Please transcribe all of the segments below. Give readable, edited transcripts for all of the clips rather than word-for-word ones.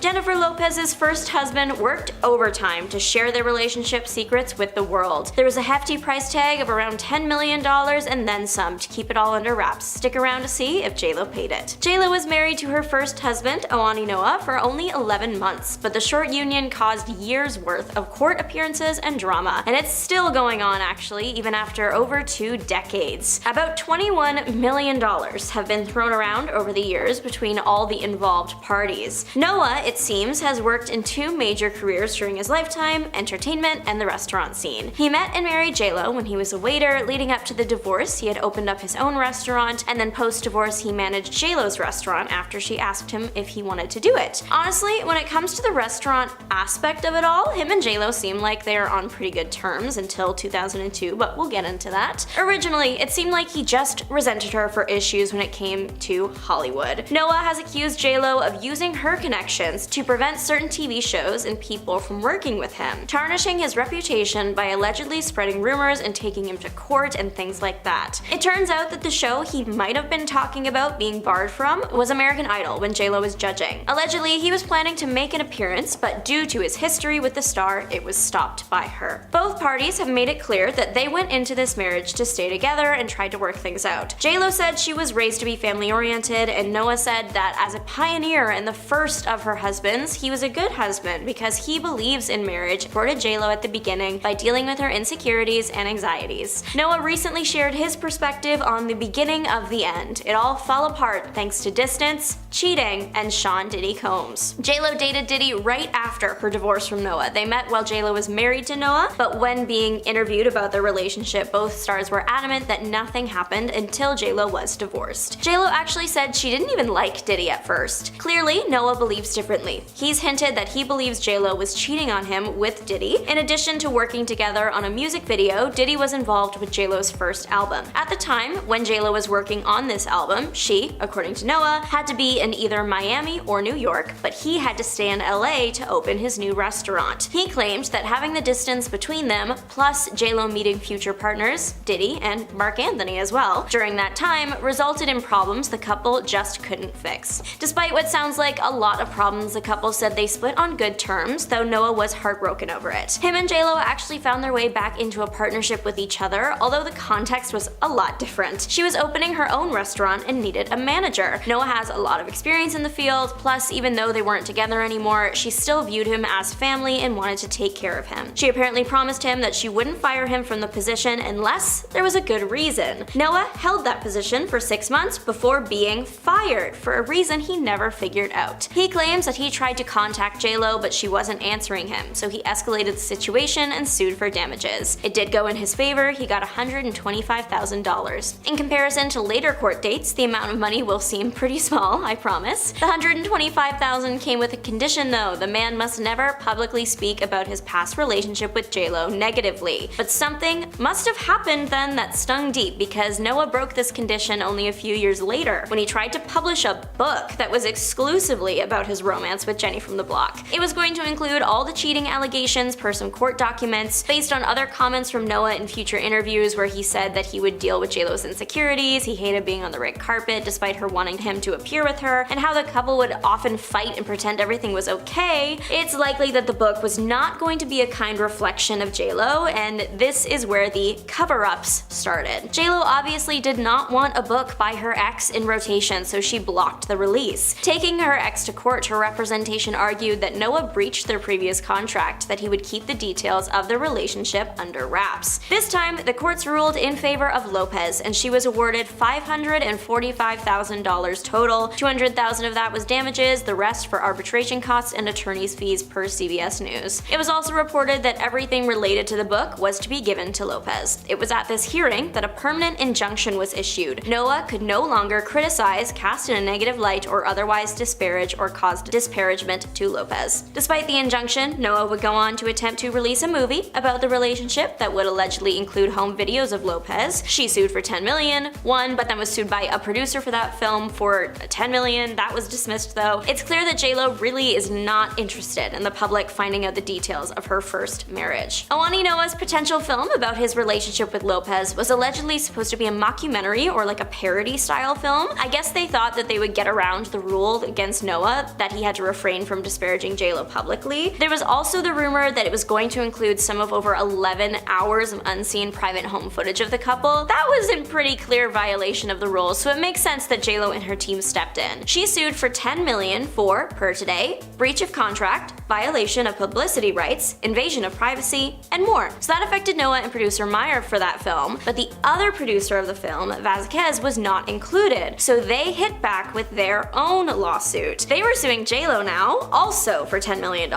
Jennifer Lopez's first husband worked overtime to share their relationship secrets with the world. There was a hefty price tag of around $10 million and then some to keep it all under wraps. Stick around to see if J.Lo paid it. J.Lo was married to her first husband, Owani Noah, for only 11 months, but the short union caused years worth of court appearances and drama, and it's still going on actually, even after over 2 decades. About $21 million have been thrown around over the years between all the involved parties. Noah, it seems, has worked in 2 major careers during his lifetime: entertainment and the restaurant scene. He met and married J.Lo when he was a waiter. Leading up to the divorce, he had opened up his own restaurant, and then post-divorce he managed J.Lo's restaurant after she asked him if he wanted to do it. Honestly, when it comes to the restaurant aspect of it all, him and J.Lo seem like they are on pretty good terms until 2002, but we'll get into that. Originally, it seemed like he just resented her for issues when it came to Hollywood. Noah has accused J.Lo of using her connections to prevent certain TV shows and people from working with him, tarnishing his reputation by allegedly spreading rumors and taking him to court and things like that. It turns out that the show he might have been talking about being barred from was American Idol when J.Lo was judging. Allegedly, he was planning to make an appearance, but due to his history with the star, it was stopped by her. Both parties have made it clear that they went into this marriage to stay together and tried to work things out. J.Lo said she was raised to be family-oriented, and Noah said that as a pioneer and the first of her husbands, he was a good husband because he believes in marriage, supported J.Lo at the beginning by dealing with her insecurities and anxieties. Noah recently shared his perspective on the beginning of the end. It all fell apart thanks to distance, cheating, and Sean Diddy Combs. J.Lo dated Diddy right after her divorce from Noah. They met while J.Lo was married to Noah, but when being interviewed about their relationship, both stars were adamant that nothing happened until J.Lo was divorced. J.Lo actually said she didn't even like Diddy at first. Clearly, Noah believes differently. He's hinted that he believes J.Lo was cheating on him with Diddy. In addition to working together on a music video, Diddy was involved with J.Lo's first album. At the time, when J.Lo was working on this album, she, according to Noah, had to be in either Miami or New York, but he had to stay in LA to open his new restaurant. He claimed that having the distance between them, plus J.Lo meeting future partners, Diddy and Mark Anthony as well, during that time, resulted in problems the couple just couldn't fix. Despite what sounds like a lot of problems, the couple said they split on good terms, though Noah was heartbroken over it. Him and J.Lo actually found their way back into a partnership with each other, although the context was a lot different. She was opening her own restaurant and needed a manager. Noah has a lot of experience in the field, plus even though they weren't together anymore, she still viewed him as family and wanted to take care of him. She apparently promised him that she wouldn't fire him from the position unless there was a good reason. Noah held that position for 6 months before being fired for a reason he never figured out. He claims that he tried to contact J.Lo, but she wasn't answering him, so he escalated the situation and sued for damages. It did go in his favor. He got $125,000. In comparison to later court dates, the amount of money will seem pretty small, I promise. The $125,000 came with a condition though. The man must never publicly speak about his past relationship with J.Lo negatively. But something must have happened then that stung deep, because Noah broke this condition only a few years later when he tried to publish a book that was exclusively about his romance with Jenny from the Block. It was going to include all the cheating allegations per some court documents, based on other comments from Noah in future interviews where he said that he would deal with J.Lo's insecurities, he hated being on the red carpet despite her wanting him to appear with her, and how the couple would often fight and pretend everything was okay. It's likely that the book was not going to be a kind reflection of J.Lo, and this is where the cover-ups started. J.Lo obviously did not want a book by her ex in rotation, so she blocked the release. Taking her ex to court, her representation argued that Noah breached their previous contract, that he would keep the details of their relationship under wraps. This time, the courts ruled in favor of Lopez, and she was awarded $545,000 total. $200,000 of that was damages, the rest for arbitration costs and attorney's fees per CBS News. It was also reported that everything related to the book was to be given to Lopez. It was at this hearing that a permanent injunction was issued. Noah could no longer criticize, cast in a negative light, or otherwise disparage or cause disparagement to Lopez. Despite the injunction, Noah would go on to attempt to release a movie about the relationship that would allegedly include home videos of Lopez. She sued for $10 million, won, but then was sued by a producer for that film for $10 million. That was dismissed though. It's clear that J.Lo really is not interested in the public finding out the details of her first marriage. Owani Noah's potential film about his relationship with Lopez was allegedly supposed to be a mockumentary or like a parody style film. I guess they thought that they would get around the rule against Noah that he had to refrain from disparaging J.Lo publicly. There was also the rumor that it was going to include some of over 11 hours of unseen private home footage of the couple. That was in pretty clear violation of the rules, so it makes sense that J.Lo and her team stepped in. She sued for $10 million for, per today, breach of contract, violation of publicity rights, invasion of privacy, and more. So that affected Noah and producer Meyer for that film, but the other producer of the film, Vasquez, was not included, so they hit back with their own lawsuit. They were suing J.Lo now, also for $10 million.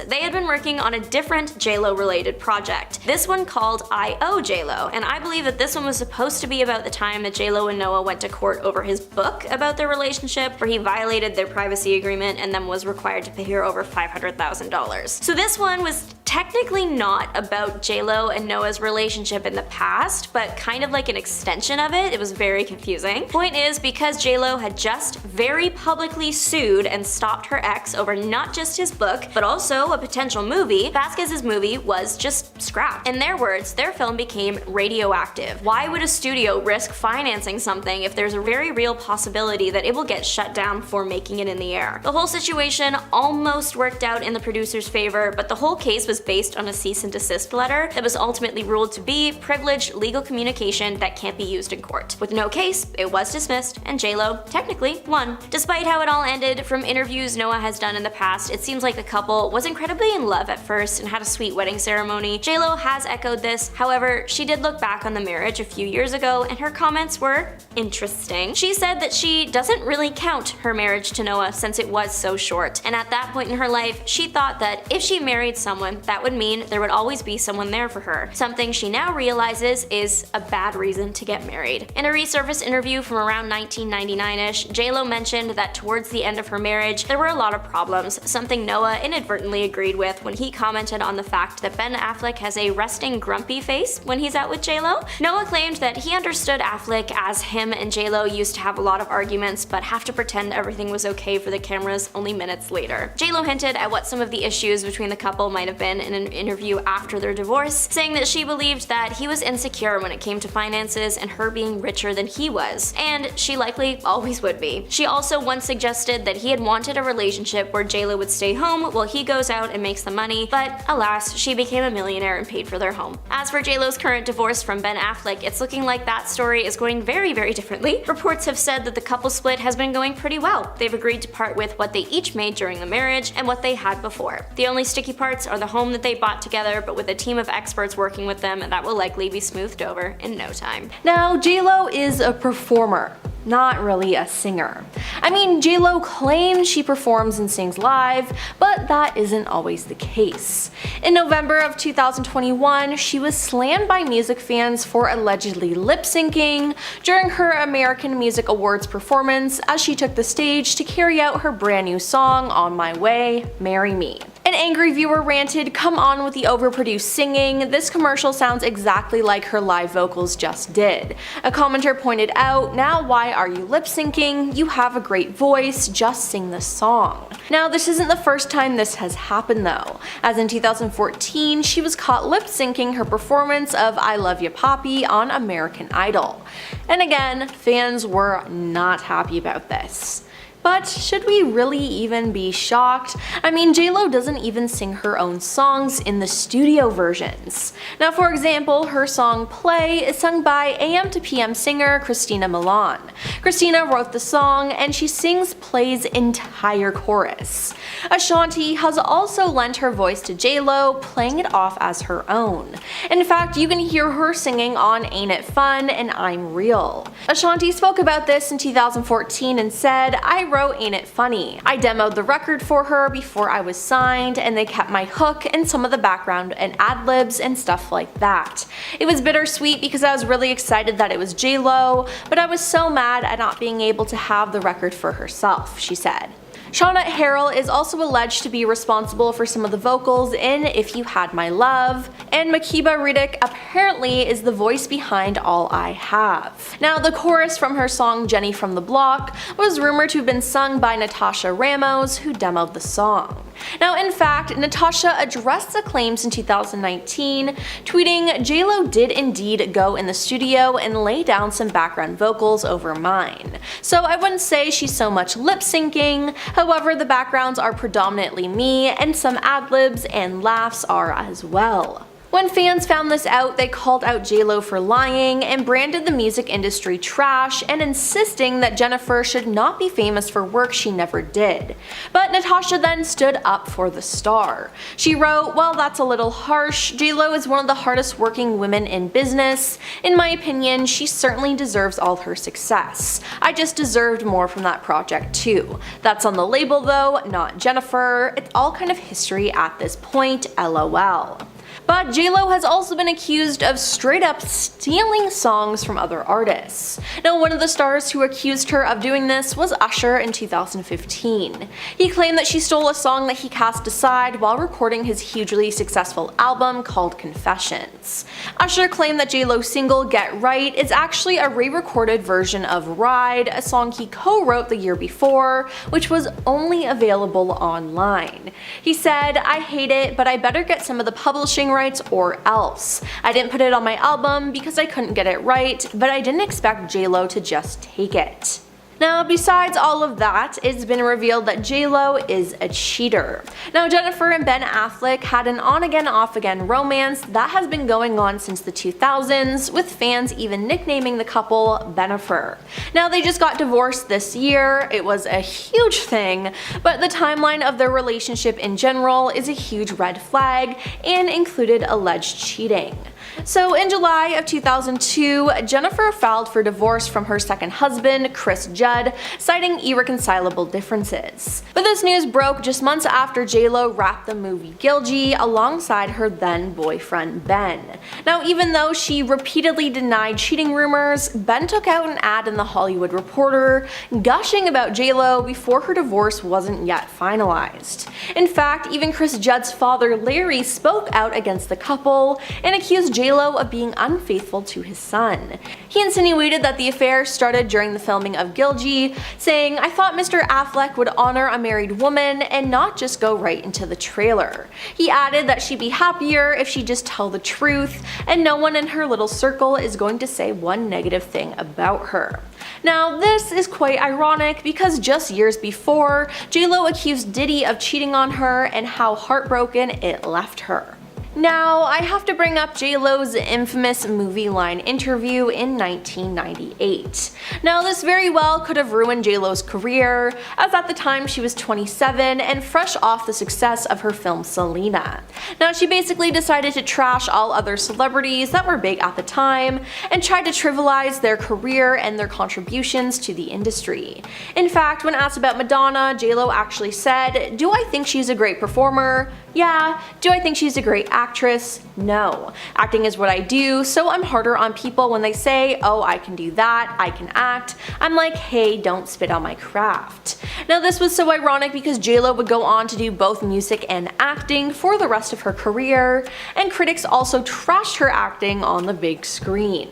They had been working on a different J.Lo related project, this one called I Owe J.Lo, and I believe that this one was supposed to be about the time that J.Lo and Noah went to court over his book about their relationship, where he violated their privacy agreement and then was required to pay her over $500,000. So this one was technically not about J.Lo and Noah's relationship in the past, but kind of like an extension of it. It was very confusing. Point is, because J.Lo had just very publicly sued and stopped her ex over not just his book, but also a potential movie, Vasquez's movie was just scrapped. In their words, their film became radioactive. Why would a studio risk financing something if there's a very real possibility that it will get shut down before making it in the air? The whole situation almost worked out in the producer's favor, but the whole case was based on a cease and desist letter that was ultimately ruled to be privileged legal communication that can't be used in court. With no case, it was dismissed, and J.Lo technically won. Despite how it all ended, from interviews Noah has done in the past, it seems like the couple was incredibly in love at first and had a sweet wedding ceremony. J.Lo has echoed this, however, she did look back on the marriage a few years ago, and her comments were interesting. She said that she doesn't really count her marriage to Noah since it was so short, and at that point in her life, she thought that if she married someone, that would mean there would always be someone there for her, something she now realizes is a bad reason to get married. In a resurfaced interview from around 1999-ish, J.Lo mentioned that towards the end of her marriage, there were a lot of problems, something Noah inadvertently agreed with when he commented on the fact that Ben Affleck has a resting grumpy face when he's out with J.Lo. Noah claimed that he understood Affleck as him and J.Lo used to have a lot of arguments but have to pretend everything was okay for the cameras only minutes later. J.Lo hinted at what some of the issues between the couple might have been in an interview after their divorce, saying that she believed that he was insecure when it came to finances and her being richer than he was, and she likely always would be. She also once suggested that he had wanted a relationship where J.Lo would stay home while he goes out and makes the money, but alas, she became a millionaire and paid for their home. As for J.Lo's current divorce from Ben Affleck, it's looking like that story is going very, very differently. Reports have said that the couple split has been going pretty well. They've agreed to part with what they each made during the marriage and what they had before. The only sticky parts are the home that they bought together, but with a team of experts working with them, that will likely be smoothed over in no time. Now, J.Lo is a performer, not really a singer. I mean, J.Lo claims she performs and sings live, but that isn't always the case. In November of 2021, she was slammed by music fans for allegedly lip-syncing during her American Music Awards performance as she took the stage to carry out her brand new song, On My Way, Marry Me. An angry viewer ranted, "Come on with the overproduced singing, this commercial sounds exactly like her live vocals just did." A commenter pointed out, "Now why are you lip syncing? You have a great voice, just sing the song." Now this isn't the first time this has happened though, as in 2014 she was caught lip syncing her performance of I Love Ya Poppy on American Idol. And again, fans were not happy about this. But should we really even be shocked? I mean, J.Lo doesn't even sing her own songs in the studio versions. Now, for example, her song Play is sung by AM to PM singer Christina Milian. Christina wrote the song and she sings Play's entire chorus. Ashanti has also lent her voice to J.Lo, playing it off as her own. In fact, you can hear her singing on Ain't It Fun and I'm Real. Ashanti spoke about this in 2014 and said, "I wrote Ain't It Funny. I demoed the record for her before I was signed and they kept my hook and some of the background and ad-libs and stuff like that. It was bittersweet because I was really excited that it was J.Lo, but I was so mad at not being able to have the record for herself," she said. Shauna Harrell is also alleged to be responsible for some of the vocals in If You Had My Love, and Makeba Riddick apparently is the voice behind All I Have. Now, the chorus from her song Jenny from the Block was rumored to have been sung by Natasha Ramos, who demoed the song. Now, in fact, Natasha addressed the claims in 2019, tweeting, "J.Lo did indeed go in the studio and lay down some background vocals over mine. So I wouldn't say she's so much lip syncing. However, the backgrounds are predominantly me, and some ad-libs and laughs are as well. When fans found this out, they called out J.Lo for lying and branded the music industry trash and insisting that Jennifer should not be famous for work she never did. But Natasha then stood up for the star. She wrote, "Well, that's a little harsh. J.Lo is one of the hardest working women in business. In my opinion, she certainly deserves all her success. I just deserved more from that project too. That's on the label though, not Jennifer. It's all kind of history at this point, lol." But J.Lo has also been accused of straight up stealing songs from other artists. Now, one of the stars who accused her of doing this was Usher in 2015. He claimed that she stole a song that he cast aside while recording his hugely successful album called Confessions. Usher claimed that J.Lo's single Get Right is actually a re-recorded version of Ride, a song he co-wrote the year before, which was only available online. He said, "I hate it, but I better get some of the publishing rights or else. I didn't put it on my album because I couldn't get it right, but I didn't expect J.Lo to just take it." Now, besides all of that, it's been revealed that J.Lo is a cheater. Now, Jennifer and Ben Affleck had an on-again, off-again romance that has been going on since the 2000s, with fans even nicknaming the couple Bennifer. Now, they just got divorced this year. It was a huge thing, but the timeline of their relationship in general is a huge red flag and included alleged cheating. So in July of 2002, Jennifer filed for divorce from her second husband, Chris Judd, citing irreconcilable differences. But this news broke just months after J.Lo wrapped the movie Gilgy alongside her then boyfriend Ben. Now, even though she repeatedly denied cheating rumors, Ben took out an ad in The Hollywood Reporter gushing about J.Lo before her divorce wasn't yet finalized. In fact, even Chris Judd's father Larry spoke out against the couple and accused J.Lo of being unfaithful to his son. He insinuated that the affair started during the filming of Gilgy, saying, "I thought Mr. Affleck would honor a married woman and not just go right into the trailer." He added that she'd be happier if she just tell the truth, and no one in her little circle is going to say one negative thing about her. Now, this is quite ironic because just years before, J.Lo accused Diddy of cheating on her and how heartbroken it left her. Now, I have to bring up J.Lo's infamous movie line interview in 1998. Now, this very well could have ruined J.Lo's career, as at the time she was 27 and fresh off the success of her film Selena. Now, she basically decided to trash all other celebrities that were big at the time and tried to trivialize their career and their contributions to the industry. In fact, when asked about Madonna, J.Lo actually said, "Do I think she's a great performer? Yeah. Do I think she's a great actress? No. Acting is what I do, so I'm harder on people when they say, oh, I can do that, I can act. I'm like, hey, don't spit on my craft." Now, this was so ironic because J.Lo would go on to do both music and acting for the rest of her career, and critics also trashed her acting on the big screen.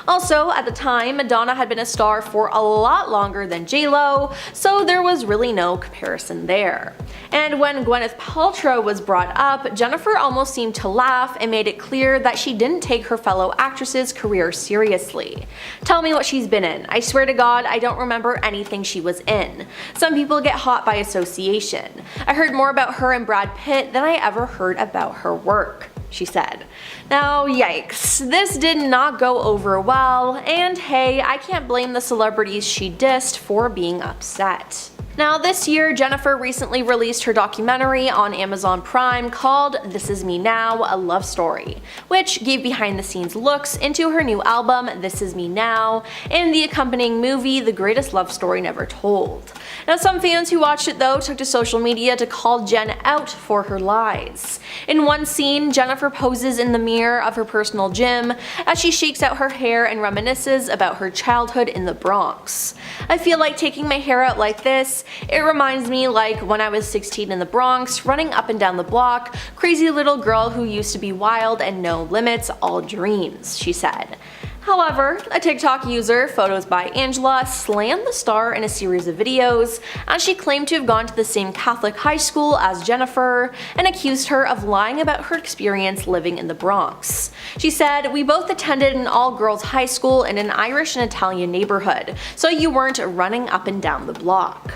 Also, at the time, Madonna had been a star for a lot longer than J.Lo, so there was really no comparison there. And when Gwyneth Paltrow was brought up, Jennifer almost seemed to laugh and made it clear that she didn't take her fellow actress's career seriously. "Tell me what she's been in. I swear to God, I don't remember anything she was in. Some people get hot by association. I heard more about her and Brad Pitt than I ever heard about her work," she said. Now, yikes, this did not go over well, and hey, I can't blame the celebrities she dissed for being upset. Now, this year, Jennifer recently released her documentary on Amazon Prime called This Is Me Now, A Love Story, which gave behind-the-scenes looks into her new album, This Is Me Now, and the accompanying movie, The Greatest Love Story Never Told. Now, some fans who watched it, though, took to social media to call Jen out for her lies. In one scene, Jennifer poses in the mirror of her personal gym as she shakes out her hair and reminisces about her childhood in the Bronx. "I feel like taking my hair out like this. It reminds me like when I was 16 in the Bronx, running up and down the block, crazy little girl who used to be wild and no limits, all dreams," she said. However, a TikTok user, Photos by Angela, slammed the star in a series of videos as she claimed to have gone to the same Catholic high school as Jennifer and accused her of lying about her experience living in the Bronx. She said, "We both attended an all-girls high school in an Irish and Italian neighborhood, so you weren't running up and down the block."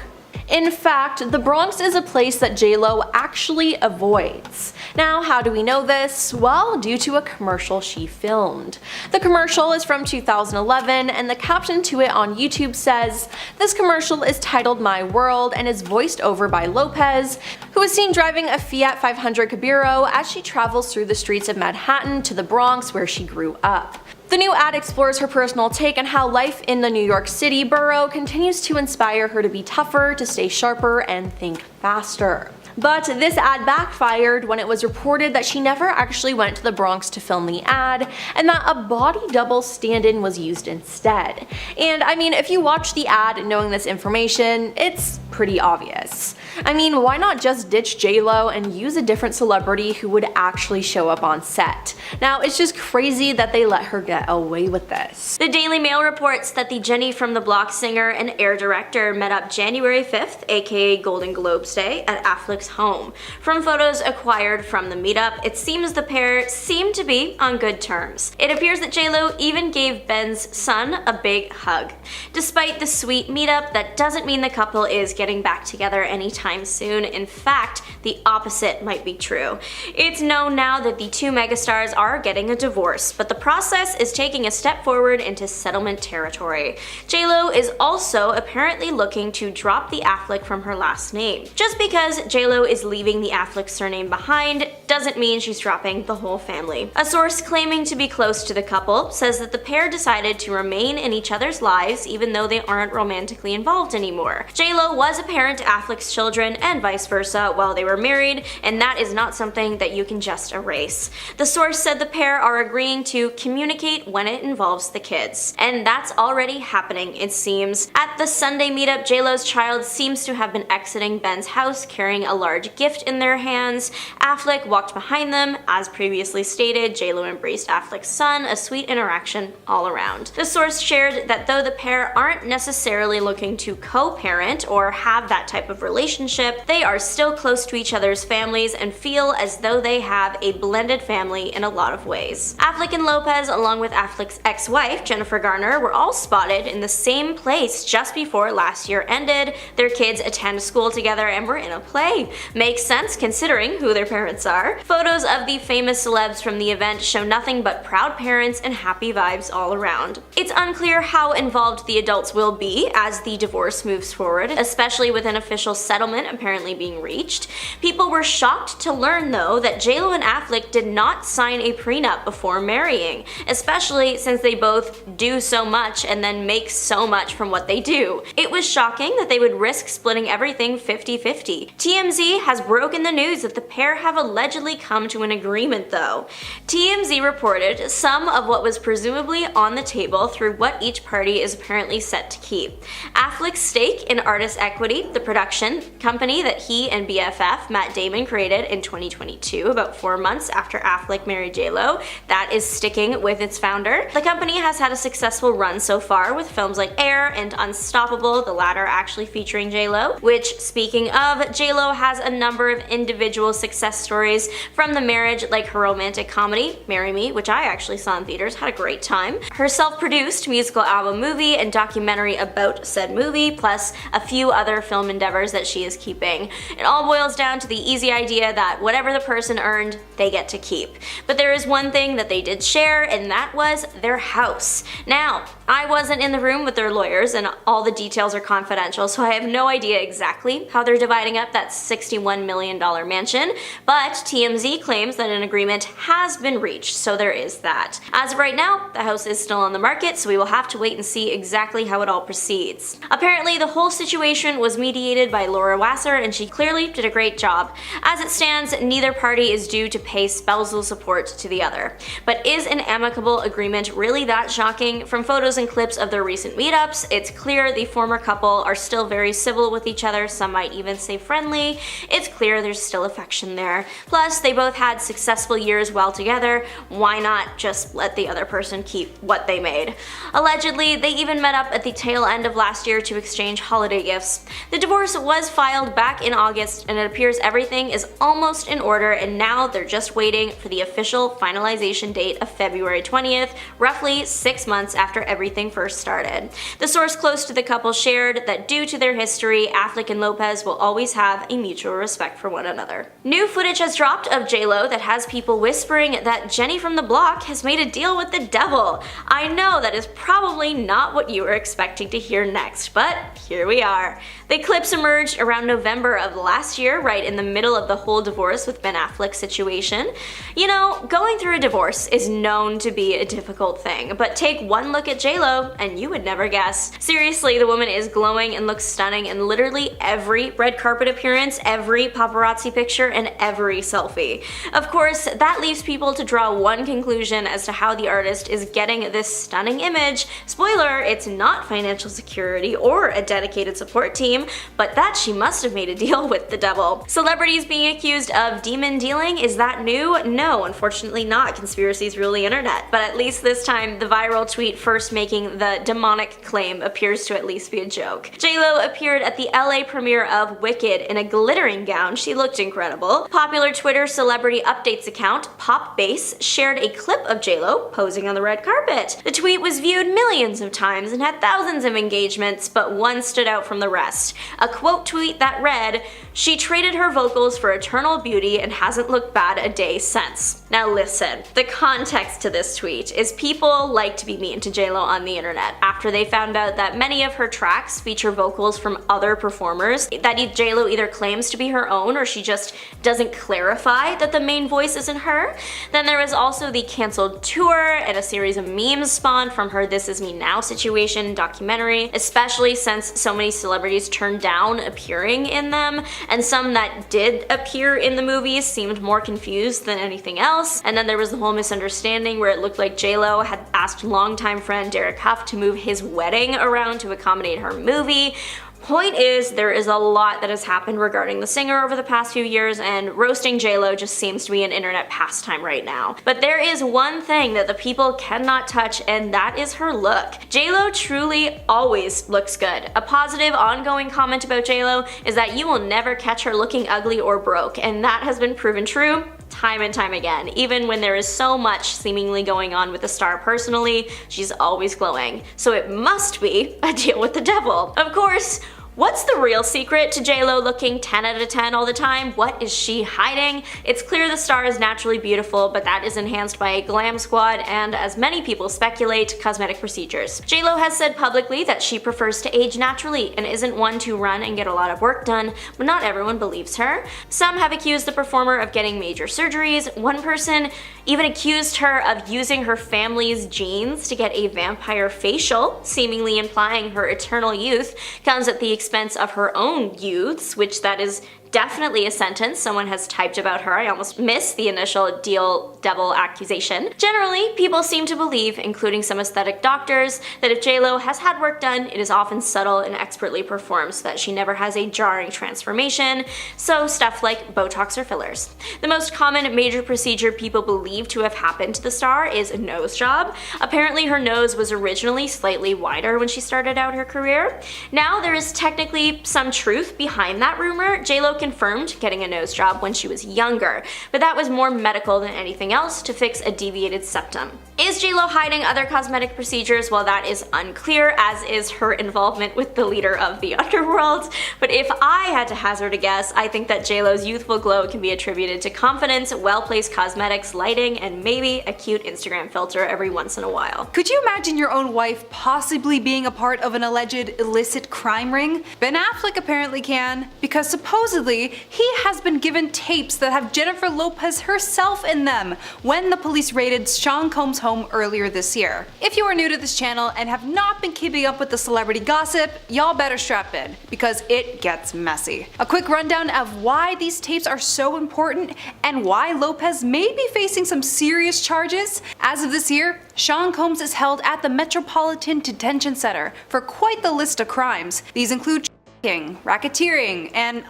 In fact, the Bronx is a place that J.Lo actually avoids. Now, how do we know this? Well, due to a commercial she filmed. The commercial is from 2011, and the caption to it on YouTube says, "This commercial is titled My World and is voiced over by Lopez, who is seen driving a Fiat 500 Cabrio as she travels through the streets of Manhattan to the Bronx where she grew up." The new ad explores her personal take on how life in the New York City borough continues to inspire her to be tougher, to stay sharper, and think faster. But this ad backfired when it was reported that she never actually went to the Bronx to film the ad, and that a body double stand-in was used instead. And I mean, if you watch the ad knowing this information, it's pretty obvious. I mean, why not just ditch J.Lo and use a different celebrity who would actually show up on set? Now, it's just crazy that they let her get away with this. The Daily Mail reports that the Jenny from the Block singer and air director met up January 5th, aka Golden Globes Day, at Affleck's home. From photos acquired from the meetup, it seems the pair seemed to be on good terms. It appears that J.Lo even gave Ben's son a big hug. Despite the sweet meetup, that doesn't mean the couple is getting back together anytime soon. In fact, the opposite might be true. It's known now that the two megastars are getting a divorce, but the process is taking a step forward into settlement territory. J.Lo is also apparently looking to drop the Affleck from her last name. Just because J.Lo is leaving the Affleck surname behind doesn't mean she's dropping the whole family. A source claiming to be close to the couple says that the pair decided to remain in each other's lives even though they aren't romantically involved anymore. J.Lo was a parent to Affleck's children and vice versa while they were married, and that is not something that you can just erase. The source said the pair are agreeing to communicate when it involves the kids, and that's already happening, it seems. At the Sunday meetup, J.Lo's child seems to have been exiting Ben's house carrying a large gift in their hands. Affleck walked behind them. As previously stated, J.Lo embraced Affleck's son, a sweet interaction all around. The source shared that though the pair aren't necessarily looking to co-parent or have that type of relationship, they are still close to each other's families and feel as though they have a blended family in a lot of ways. Affleck and Lopez, along with Affleck's ex-wife, Jennifer Garner, were all spotted in the same place just before last year ended. Their kids attend school together and were in a play. Makes sense considering who their parents are. Photos of the famous celebs from the event show nothing but proud parents and happy vibes all around. It's unclear how involved the adults will be as the divorce moves forward, especially with an official settlement apparently being reached. People were shocked to learn though that J.Lo and Affleck did not sign a prenup before marrying, especially since they both do so much and then make so much from what they do. It was shocking that they would risk splitting everything 50-50. TMZ has broken the news that the pair have allegedly come to an agreement though. TMZ reported some of what was presumably on the table through what each party is apparently set to keep. Affleck's stake in Artist Equity, the production company that he and BFF Matt Damon created in 2022, about 4 months after Affleck married J.Lo, that is sticking with its founder. The company has had a successful run so far with films like Air and Unstoppable, the latter actually featuring J.Lo, which, speaking of, J.Lo has a number of individual success stories from the marriage, like her romantic comedy, Marry Me, which I actually saw in theaters, had a great time, her self-produced musical album movie and documentary about said movie, plus a few other film endeavors that she is keeping. It all boils down to the easy idea that whatever the person earned, they get to keep. But there is one thing that they did share, and that was their house. Now, I wasn't in the room with their lawyers, and all the details are confidential, so I have no idea exactly how they're dividing up that $61 million mansion, but TMZ claims that an agreement has been reached, so there is that. As of right now, the house is still on the market, so we will have to wait and see exactly how it all proceeds. Apparently, the whole situation was mediated by Laura Wasser, and she clearly did a great job. As it stands, neither party is due to pay spousal support to the other. But is an amicable agreement really that shocking? From photos and clips of their recent meetups, it's clear the former couple are still very civil with each other, some might even say friendly. It's clear there's still affection there. Plus, they both had successful years well together. Why not just let the other person keep what they made? Allegedly, they even met up at the tail end of last year to exchange holiday gifts. The divorce was filed back in August, and it appears everything is almost in order, and now they're just waiting for the official finalization date of February 20th, roughly 6 months after everything everything first started. The source close to the couple shared that due to their history, Affleck and Lopez will always have a mutual respect for one another. New footage has dropped of J.Lo that has people whispering that Jenny from the block has made a deal with the devil. I know that is probably not what you were expecting to hear next, but here we are. The clips emerged around November of last year, right in the middle of the whole divorce with Ben Affleck's situation. You know, going through a divorce is known to be a difficult thing, but take one look at J.Lo and you would never guess. Seriously, the woman is glowing and looks stunning in literally every red carpet appearance, every paparazzi picture, and every selfie. Of course, that leaves people to draw one conclusion as to how the artist is getting this stunning image. Spoiler, it's not financial security or a dedicated support team, but that she must have made a deal with the devil. Celebrities being accused of demon dealing, is that new? No, unfortunately not. Conspiracies rule the internet. But at least this time, the viral tweet first making the demonic claim appears to at least be a joke. J.Lo appeared at the LA premiere of Wicked in a glittering gown. She looked incredible. Popular Twitter celebrity updates account, Pop Base, shared a clip of J.Lo posing on the red carpet. The tweet was viewed millions of times and had thousands of engagements, but one stood out from the rest. A quote tweet that read, "She traded her vocals for eternal beauty and hasn't looked bad a day since." Now listen, the context to this tweet is people like to be mean to J.Lo on the internet after they found out that many of her tracks feature vocals from other performers that J.Lo either claims to be her own or she just doesn't clarify that the main voice isn't her. Then there was also the canceled tour and a series of memes spawned from her This Is Me Now situation documentary, especially since so many celebrities turned down appearing in them, and some that did appear in the movies seemed more confused than anything else. And then there was the whole misunderstanding where it looked like J.Lo had asked longtime friend Derek Huff to move his wedding around to accommodate her movie. Point is, there is a lot that has happened regarding the singer over the past few years, and roasting J.Lo just seems to be an internet pastime right now. But there is one thing that the people cannot touch, and that is her look. J.Lo truly always looks good. A positive, ongoing comment about J.Lo is that you will never catch her looking ugly or broke, and that has been proven true time and time again. Even when there is so much seemingly going on with the star personally, she's always glowing. So it must be a deal with the devil. Of course, what's the real secret to J.Lo looking 10 out of 10 all the time? What is she hiding? It's clear the star is naturally beautiful, but that is enhanced by a glam squad and, as many people speculate, cosmetic procedures. J.Lo has said publicly that she prefers to age naturally and isn't one to run and get a lot of work done, but not everyone believes her. Some have accused the performer of getting major surgeries. One person even accused her of using her family's genes to get a vampire facial, seemingly implying her eternal youth comes at the expense of her own youths, which that is definitely a sentence someone has typed about her. I almost missed the initial devil accusation. Generally, people seem to believe, including some aesthetic doctors, that if J.Lo has had work done, it is often subtle and expertly performed so that she never has a jarring transformation, so stuff like Botox or fillers. The most common major procedure people believe to have happened to the star is a nose job. Apparently her nose was originally slightly wider when she started out her career. Now there is technically some truth behind that rumor. J.Lo confirmed getting a nose job when she was younger, but that was more medical than anything else to fix a deviated septum. Is J.Lo hiding other cosmetic procedures? Well, that is unclear, as is her involvement with the leader of the underworld. But if I had to hazard a guess, I think that J.Lo's youthful glow can be attributed to confidence, well-placed cosmetics, lighting, and maybe a cute Instagram filter every once in a while. Could you imagine your own wife possibly being a part of an alleged illicit crime ring? Ben Affleck apparently can, because supposedly he has been given tapes that have Jennifer Lopez herself in them when the police raided Sean Combs' home earlier this year. If you are new to this channel and have not been keeping up with the celebrity gossip, y'all better strap in, because it gets messy. A quick rundown of why these tapes are so important and why Lopez may be facing some serious charges. As of this year, Sean Combs is held at the Metropolitan Detention Center for quite the list of crimes. These include racketeering, and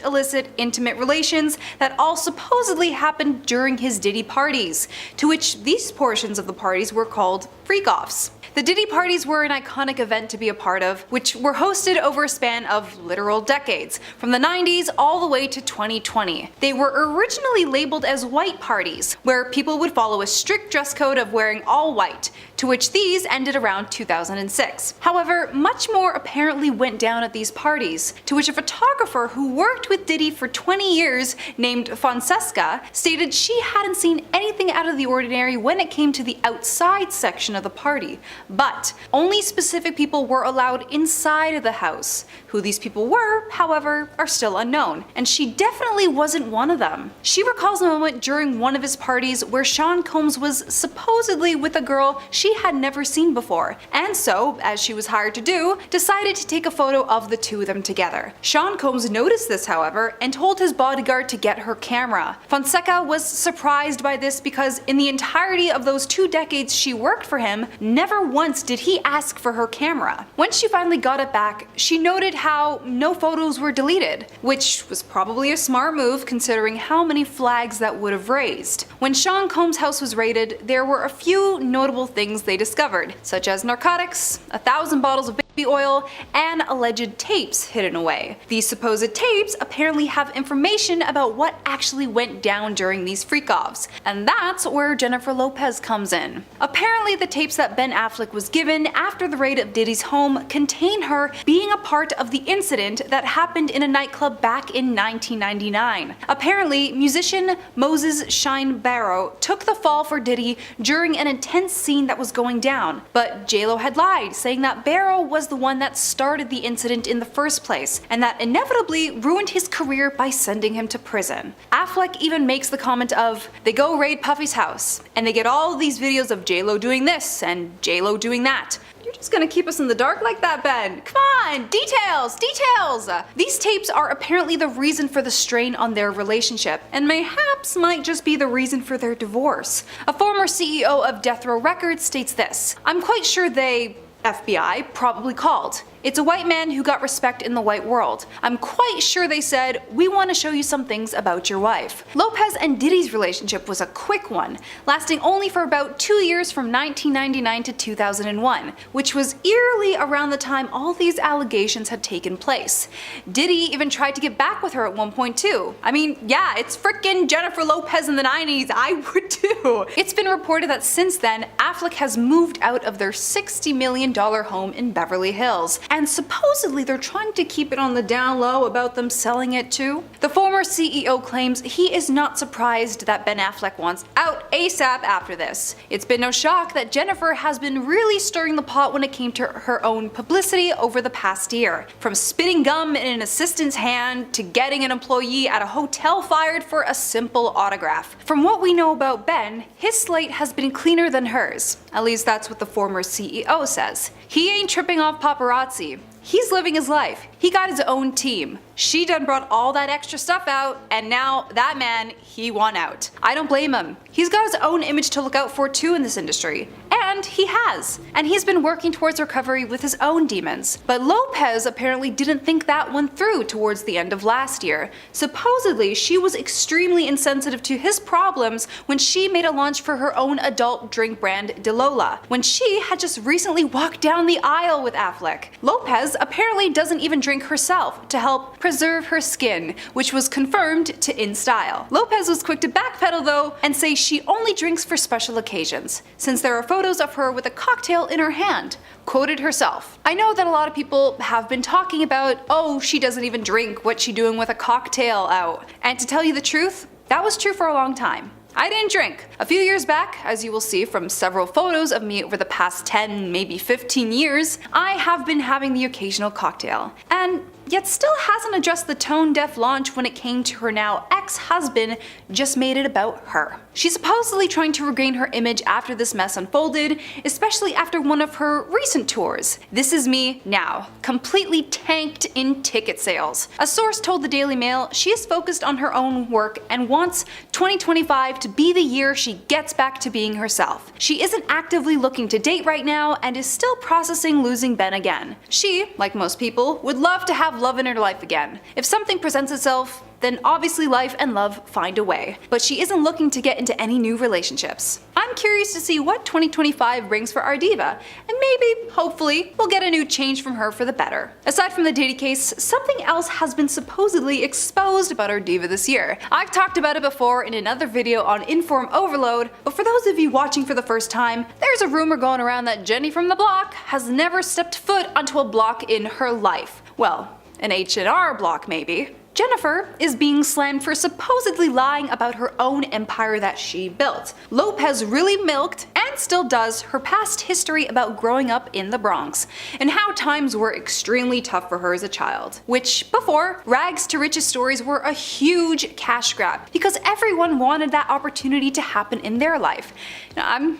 illicit intimate relations that all supposedly happened during his Diddy parties, to which these portions of the parties were called freak-offs. The Diddy parties were an iconic event to be a part of, which were hosted over a span of literal decades, from the 90s all the way to 2020. They were originally labeled as white parties, where people would follow a strict dress code of wearing all white, to which these ended around 2006. However, much more apparently went down at these parties, to which a photographer who worked with Diddy for 20 years named Fonseca stated she hadn't seen anything out of the ordinary when it came to the outside section of the party, but only specific people were allowed inside of the house. Who these people were, however, are still unknown, and she definitely wasn't one of them. She recalls a moment during one of his parties where Sean Combs was supposedly with a girl she had never seen before, and so, as she was hired to do, decided to take a photo of the two of them together. Sean Combs noticed this, however, and told his bodyguard to get her camera. Fonseca was surprised by this because in the entirety of those 2 decades she worked for him, never once did he ask for her camera. When she finally got it back, she noted how no photos were deleted, which was probably a smart move considering how many flags that would have raised. When Sean Combs' house was raided, there were a few notable things they discovered, such as narcotics, 1,000 bottles of baby oil, and alleged tapes hidden away. These supposed tapes apparently have information about what actually went down during these freak-offs, and that's where Jennifer Lopez comes in. Apparently the tapes that Ben Affleck was given after the raid of Diddy's home contain her being a part of the incident that happened in a nightclub back in 1999. Apparently, musician Moses Shine Barrow took the fall for Diddy during an intense scene that was going down, but J.Lo had lied, saying that Barrow was the one that started the incident in the first place, and that inevitably ruined his career by sending him to prison. Affleck even makes the comment of, they go raid Puffy's house, and they get all these videos of J.Lo doing this and J.Lo doing that. You're just gonna keep us in the dark like that, Ben? Come on, details, details! These tapes are apparently the reason for the strain on their relationship, and mayhaps might just be the reason for their divorce. A former CEO of Death Row Records states this, I'm quite sure they, FBI, probably called. It's a white man who got respect in the white world. I'm quite sure they said, we want to show you some things about your wife. Lopez and Diddy's relationship was a quick one, lasting only for about 2 years from 1999 to 2001, which was eerily around the time all these allegations had taken place. Diddy even tried to get back with her at one point too. I mean, yeah, it's frickin' Jennifer Lopez in the 90s, I would too. It's been reported that since then, Affleck has moved out of their $60 million home in Beverly Hills, and supposedly they're trying to keep it on the down low about them selling it too. The former CEO claims he is not surprised that Ben Affleck wants out ASAP after this. It's been no shock that Jennifer has been really stirring the pot when it came to her own publicity over the past year. From spitting gum in an assistant's hand to getting an employee at a hotel fired for a simple autograph. From what we know about Ben, his slate has been cleaner than hers. At least that's what the former CEO says. He ain't tripping off paparazzi. He's living his life. He got his own team. She done brought all that extra stuff out, and now that man, he won out. I don't blame him. He's got his own image to look out for too in this industry. And he has. And he's been working towards recovery with his own demons. But Lopez apparently didn't think that one through towards the end of last year. Supposedly, she was extremely insensitive to his problems when she made a launch for her own adult drink brand DeLola, when she had just recently walked down the aisle with Affleck. Lopez apparently doesn't even drink herself to help preserve her skin, which was confirmed to in style. Lopez was quick to backpedal though and say she only drinks for special occasions, since there are photos of her with a cocktail in her hand. Quoted herself, I know that a lot of people have been talking about, oh, she doesn't even drink, what's she doing with a cocktail out? And to tell you the truth, that was true for a long time. I didn't drink. A few years back, as you will see from several photos of me over the past 10, maybe 15 years, I have been having the occasional cocktail. And yet still hasn't addressed the tone-deaf launch when it came to her now ex-husband, just made it about her. She's supposedly trying to regain her image after this mess unfolded, especially after one of her recent tours. This Is Me Now, completely tanked in ticket sales. A source told the Daily Mail she is focused on her own work and wants 2025 to be the year she gets back to being herself. She isn't actively looking to date right now and is still processing losing Ben again. She, like most people, would love to have love in her life again. If something presents itself, then obviously life and love find a way. But she isn't looking to get into any new relationships. I'm curious to see what 2025 brings for our diva, and maybe, hopefully, we'll get a new change from her for the better. Aside from the Diddy case, something else has been supposedly exposed about our diva this year. I've talked about it before in another video on Inform Overload, but for those of you watching for the first time, there's a rumor going around that Jenny from the block has never stepped foot onto a block in her life. Well, an H&R block maybe. Jennifer is being slammed for supposedly lying about her own empire that she built. Lopez really milked, and still does, her past history about growing up in the Bronx, and how times were extremely tough for her as a child. Which, before, rags to riches stories were a huge cash grab, because everyone wanted that opportunity to happen in their life. Now, I'm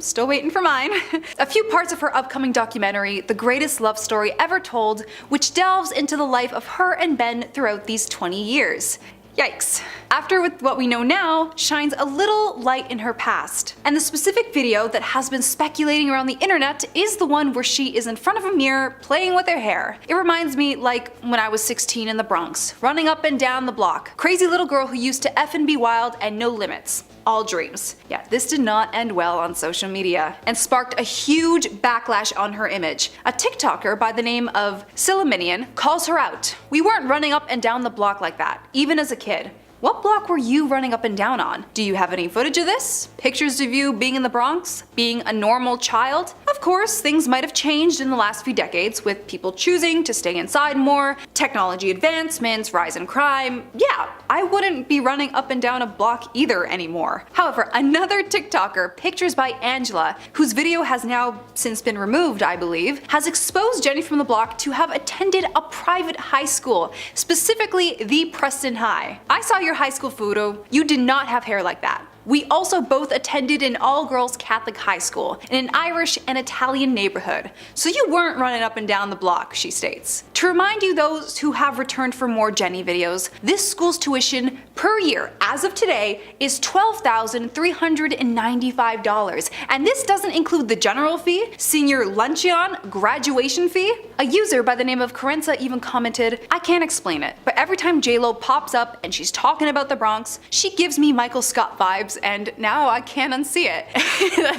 still waiting for mine. A few parts of her upcoming documentary, The Greatest Love Story Ever Told, which delves into the life of her and Ben throughout these 20 years. Yikes. After with what we know now, shines a little light in her past. And the specific video that has been speculating around the internet is the one where she is in front of a mirror playing with her hair. It reminds me like when I was 16 in the Bronx, running up and down the block. Crazy little girl who used to F and be wild and no limits. All dreams. Yeah, this did not end well on social media and sparked a huge backlash on her image. A TikToker by the name of Silaminian calls her out. "We weren't running up and down the block like that, even as a kid. What block were you running up and down on? Do you have any footage of this? Pictures of you being in the Bronx? Being a normal child?" Of course, things might have changed in the last few decades, with people choosing to stay inside more, technology advancements, rise in crime. Yeah, I wouldn't be running up and down a block either anymore. However, another TikToker, Pictures by Angela, whose video has now since been removed, I believe, has exposed Jenny from the block to have attended a private high school, specifically the Preston High. I saw your high school photo. You did not have hair like that. We also both attended an all-girls Catholic high school in an Irish and Italian neighborhood, so you weren't running up and down the block, she states. To remind you those who have returned for more Jenny videos, this school's tuition per year, as of today, is $12,395, and this doesn't include the general fee, senior luncheon, graduation fee. A user by the name of Carenza even commented, "I can't explain it, but every time J.Lo pops up and she's talking about the Bronx, she gives me Michael Scott vibes, and now I can't unsee it."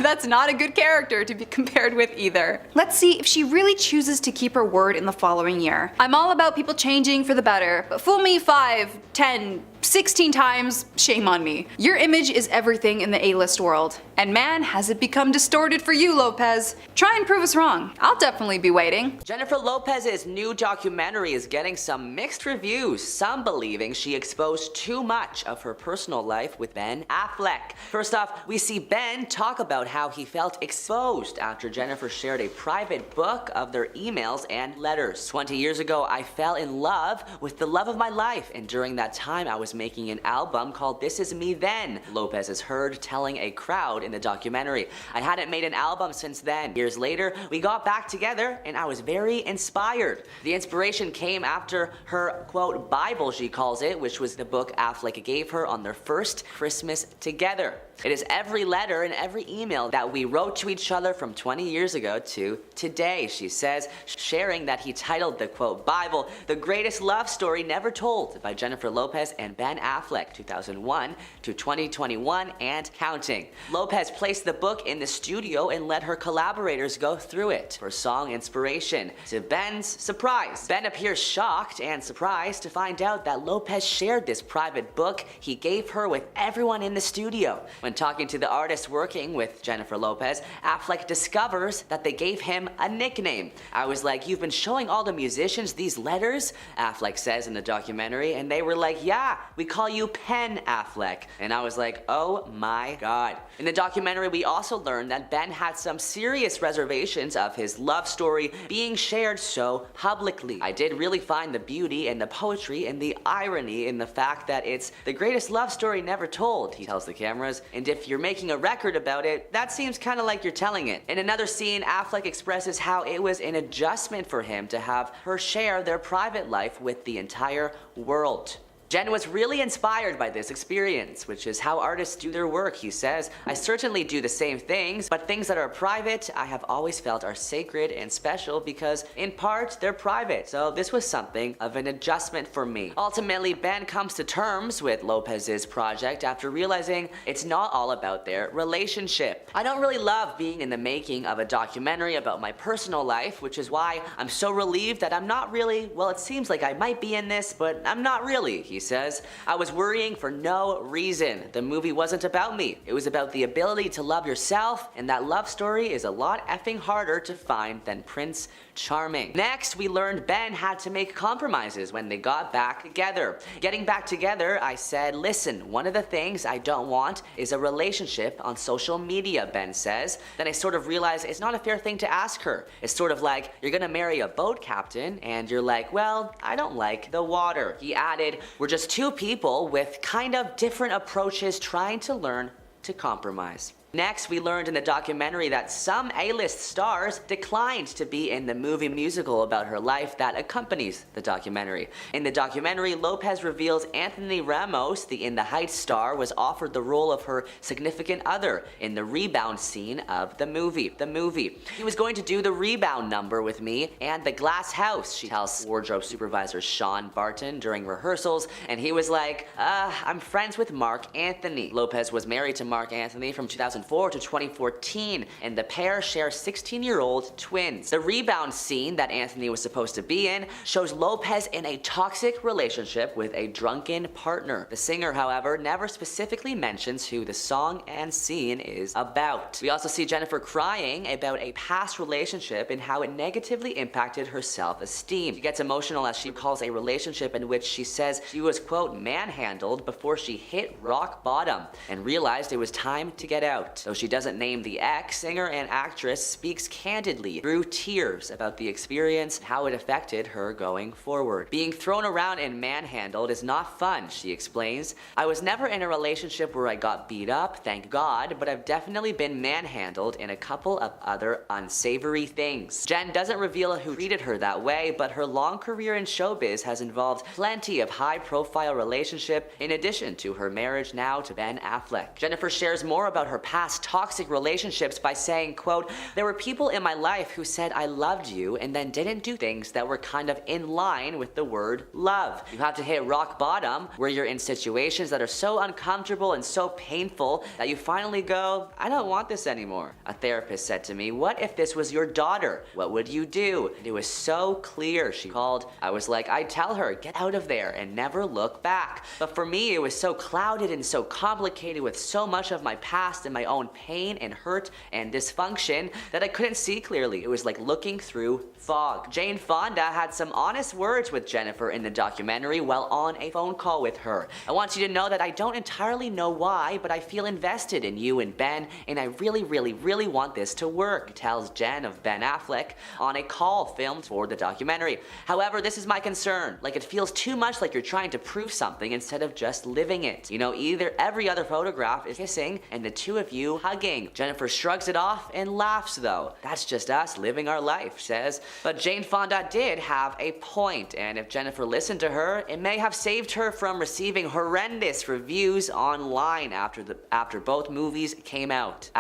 That's not a good character to be compared with either. Let's see if she really chooses to keep her word in the following year. I'm all about people changing for the better, but fool me 5, 10, 16 times, shame on me. Your image is everything in the A-list world. And man, has it become distorted for you, Lopez. Try and prove us wrong. I'll definitely be waiting. Jennifer Lopez's new documentary is getting some mixed reviews, some believing she exposed too much of her personal life with Ben Affleck. First off, we see Ben talk about how he felt exposed after Jennifer shared a private book of their emails and letters. 20 years ago, I fell in love with the love of my life, and during that time I was making an album called This Is Me Then, Lopez is heard telling a crowd in the documentary. I hadn't made an album since then. Years later, we got back together and I was very inspired. The inspiration came after her, quote, Bible, she calls it, which was the book Affleck gave her on their first Christmas together. It is every letter and every email that we wrote to each other from 20 years ago to today, she says, sharing that he titled the, quote, Bible, The Greatest Love Story Never Told by Jennifer Lopez and Ben Affleck, 2001 to 2021 and counting. Lopez placed the book in the studio and let her collaborators go through it for song inspiration. To Ben's surprise, Ben appears shocked and surprised to find out that Lopez shared this private book he gave her with everyone in the studio. When talking to the artist working with Jennifer Lopez, Affleck discovers that they gave him a nickname. I was like, "You've been showing all the musicians these letters?" Affleck says in the documentary, and they were like, "Yeah, we call you Pen Affleck." And I was like, oh my god. In the documentary, we also learned that Ben had some serious reservations of his love story being shared so publicly. I did really find the beauty and the poetry and the irony in the fact that it's the greatest love story never told, he tells the cameras. And if you're making a record about it, that seems kind of like you're telling it. In another scene, Affleck expresses how it was an adjustment for him to have her share their private life with the entire world. Jen was really inspired by this experience, which is how artists do their work, he says. I certainly do the same things, but things that are private, I have always felt are sacred and special because, in part, they're private. So this was something of an adjustment for me. Ultimately, Ben comes to terms with Lopez's project after realizing it's not all about their relationship. I don't really love being in the making of a documentary about my personal life, which is why I'm so relieved that I'm not really, well, it seems like I might be in this, but I'm not really, he says. I was worrying for no reason. The movie wasn't about me. It was about the ability to love yourself, and that love story is a lot effing harder to find than Prince Charming. Next, we learned Ben had to make compromises when they got back together. Getting back together, I said, listen, one of the things I don't want is a relationship on social media, Ben says. Then I sort of realized it's not a fair thing to ask her. It's sort of like, you're gonna marry a boat captain, and you're like, well, I don't like the water. He added, we're just two people with kind of different approaches trying to learn to compromise. Next, we learned in the documentary that some A-list stars declined to be in the movie musical about her life that accompanies the documentary. In the documentary, Lopez reveals Anthony Ramos, the In the Heights star, was offered the role of her significant other in the rebound scene of the movie. He was going to do the rebound number with me and the glass house, she tells wardrobe supervisor Sean Barton during rehearsals, and he was like, I'm friends with Mark Anthony. Lopez was married to Mark Anthony from 2004 to 2014, and the pair share 16-year-old twins. The rebound scene that Anthony was supposed to be in shows Lopez in a toxic relationship with a drunken partner. The singer, however, never specifically mentions who the song and scene is about. We also see Jennifer crying about a past relationship and how it negatively impacted her self-esteem. She gets emotional as she recalls a relationship in which she says she was, quote, manhandled before she hit rock bottom and realized it was time to get out. Though she doesn't name the ex, singer and actress speaks candidly through tears about the experience and how it affected her going forward. Being thrown around and manhandled is not fun, she explains. I was never in a relationship where I got beat up, thank God, but I've definitely been manhandled in a couple of other unsavory things. Jen doesn't reveal who treated her that way, but her long career in showbiz has involved plenty of high-profile relationships in addition to her marriage now to Ben Affleck. Jennifer shares more about her past toxic relationships by saying, quote, there were people in my life who said I loved you and then didn't do things that were kind of in line with the word love. You have to hit rock bottom where you're in situations that are so uncomfortable and so painful that you finally go, I don't want this anymore. A therapist said to me, what if this was your daughter? What would you do? And it was so clear, she called. I was like, I'd tell her, get out of there and never look back. But for me, it was so clouded and so complicated with so much of my past and my own pain and hurt and dysfunction that I couldn't see clearly. It was like looking through fog. Jane Fonda had some honest words with Jennifer in the documentary while on a phone call with her. I want you to know that I don't entirely know why, but I feel invested in you and Ben, and I really want this to work, tells Jen of Ben Affleck on a call filmed for the documentary. However, this is my concern. Like, it feels too much like you're trying to prove something instead of just living it. You know, every other photograph is kissing and the two of you hugging. Jennifer shrugs it off and laughs though. That's just us living our life, says. But Jane Fonda did have a point, and if Jennifer listened to her, it may have saved her from receiving horrendous reviews online after both movies came out.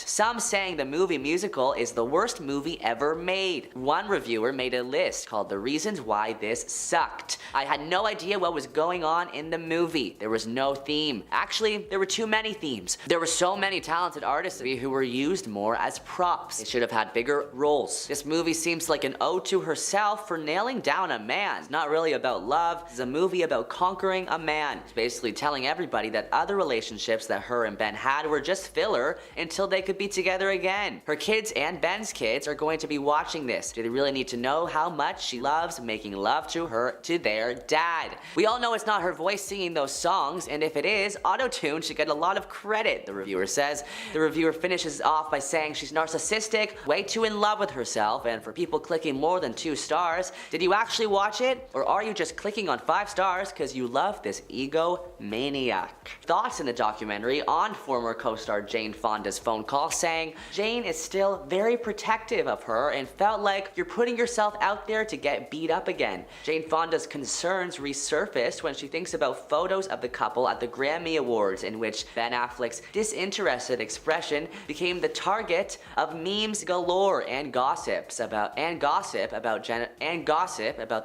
Some saying the movie musical is the worst movie ever made. One reviewer made a list called The Reasons Why This Sucked. I had no idea what was going on in the movie. There was no theme. Actually, there were too many themes. There were so many talented artists who were used more as props. They should have had bigger roles. This movie seems like an ode to herself for nailing down a man. It's not really about love. It's a movie about conquering a man. It's basically telling everybody that other relationships that her and Ben had were just filler until they could be together again. Her kids and Ben's kids are going to be watching this. Do they really need to know how much she loves making love to their dad? We all know it's not her voice singing those songs, and if it is, auto-tune should get a lot of credit credit, the reviewer says. The reviewer finishes off by saying she's narcissistic, way too in love with herself, and for people clicking more than 2 stars, did you actually watch it? Or are you just clicking on 5 stars because you love this egomaniac? Thoughts in the documentary on former co-star Jane Fonda's phone call, saying Jane is still very protective of her and felt like you're putting yourself out there to get beat up again. Jane Fonda's concerns resurfaced when she thinks about photos of the couple at the Grammy Awards, in which Ben Affleck's disinterested expression became the target of memes galore and gossip about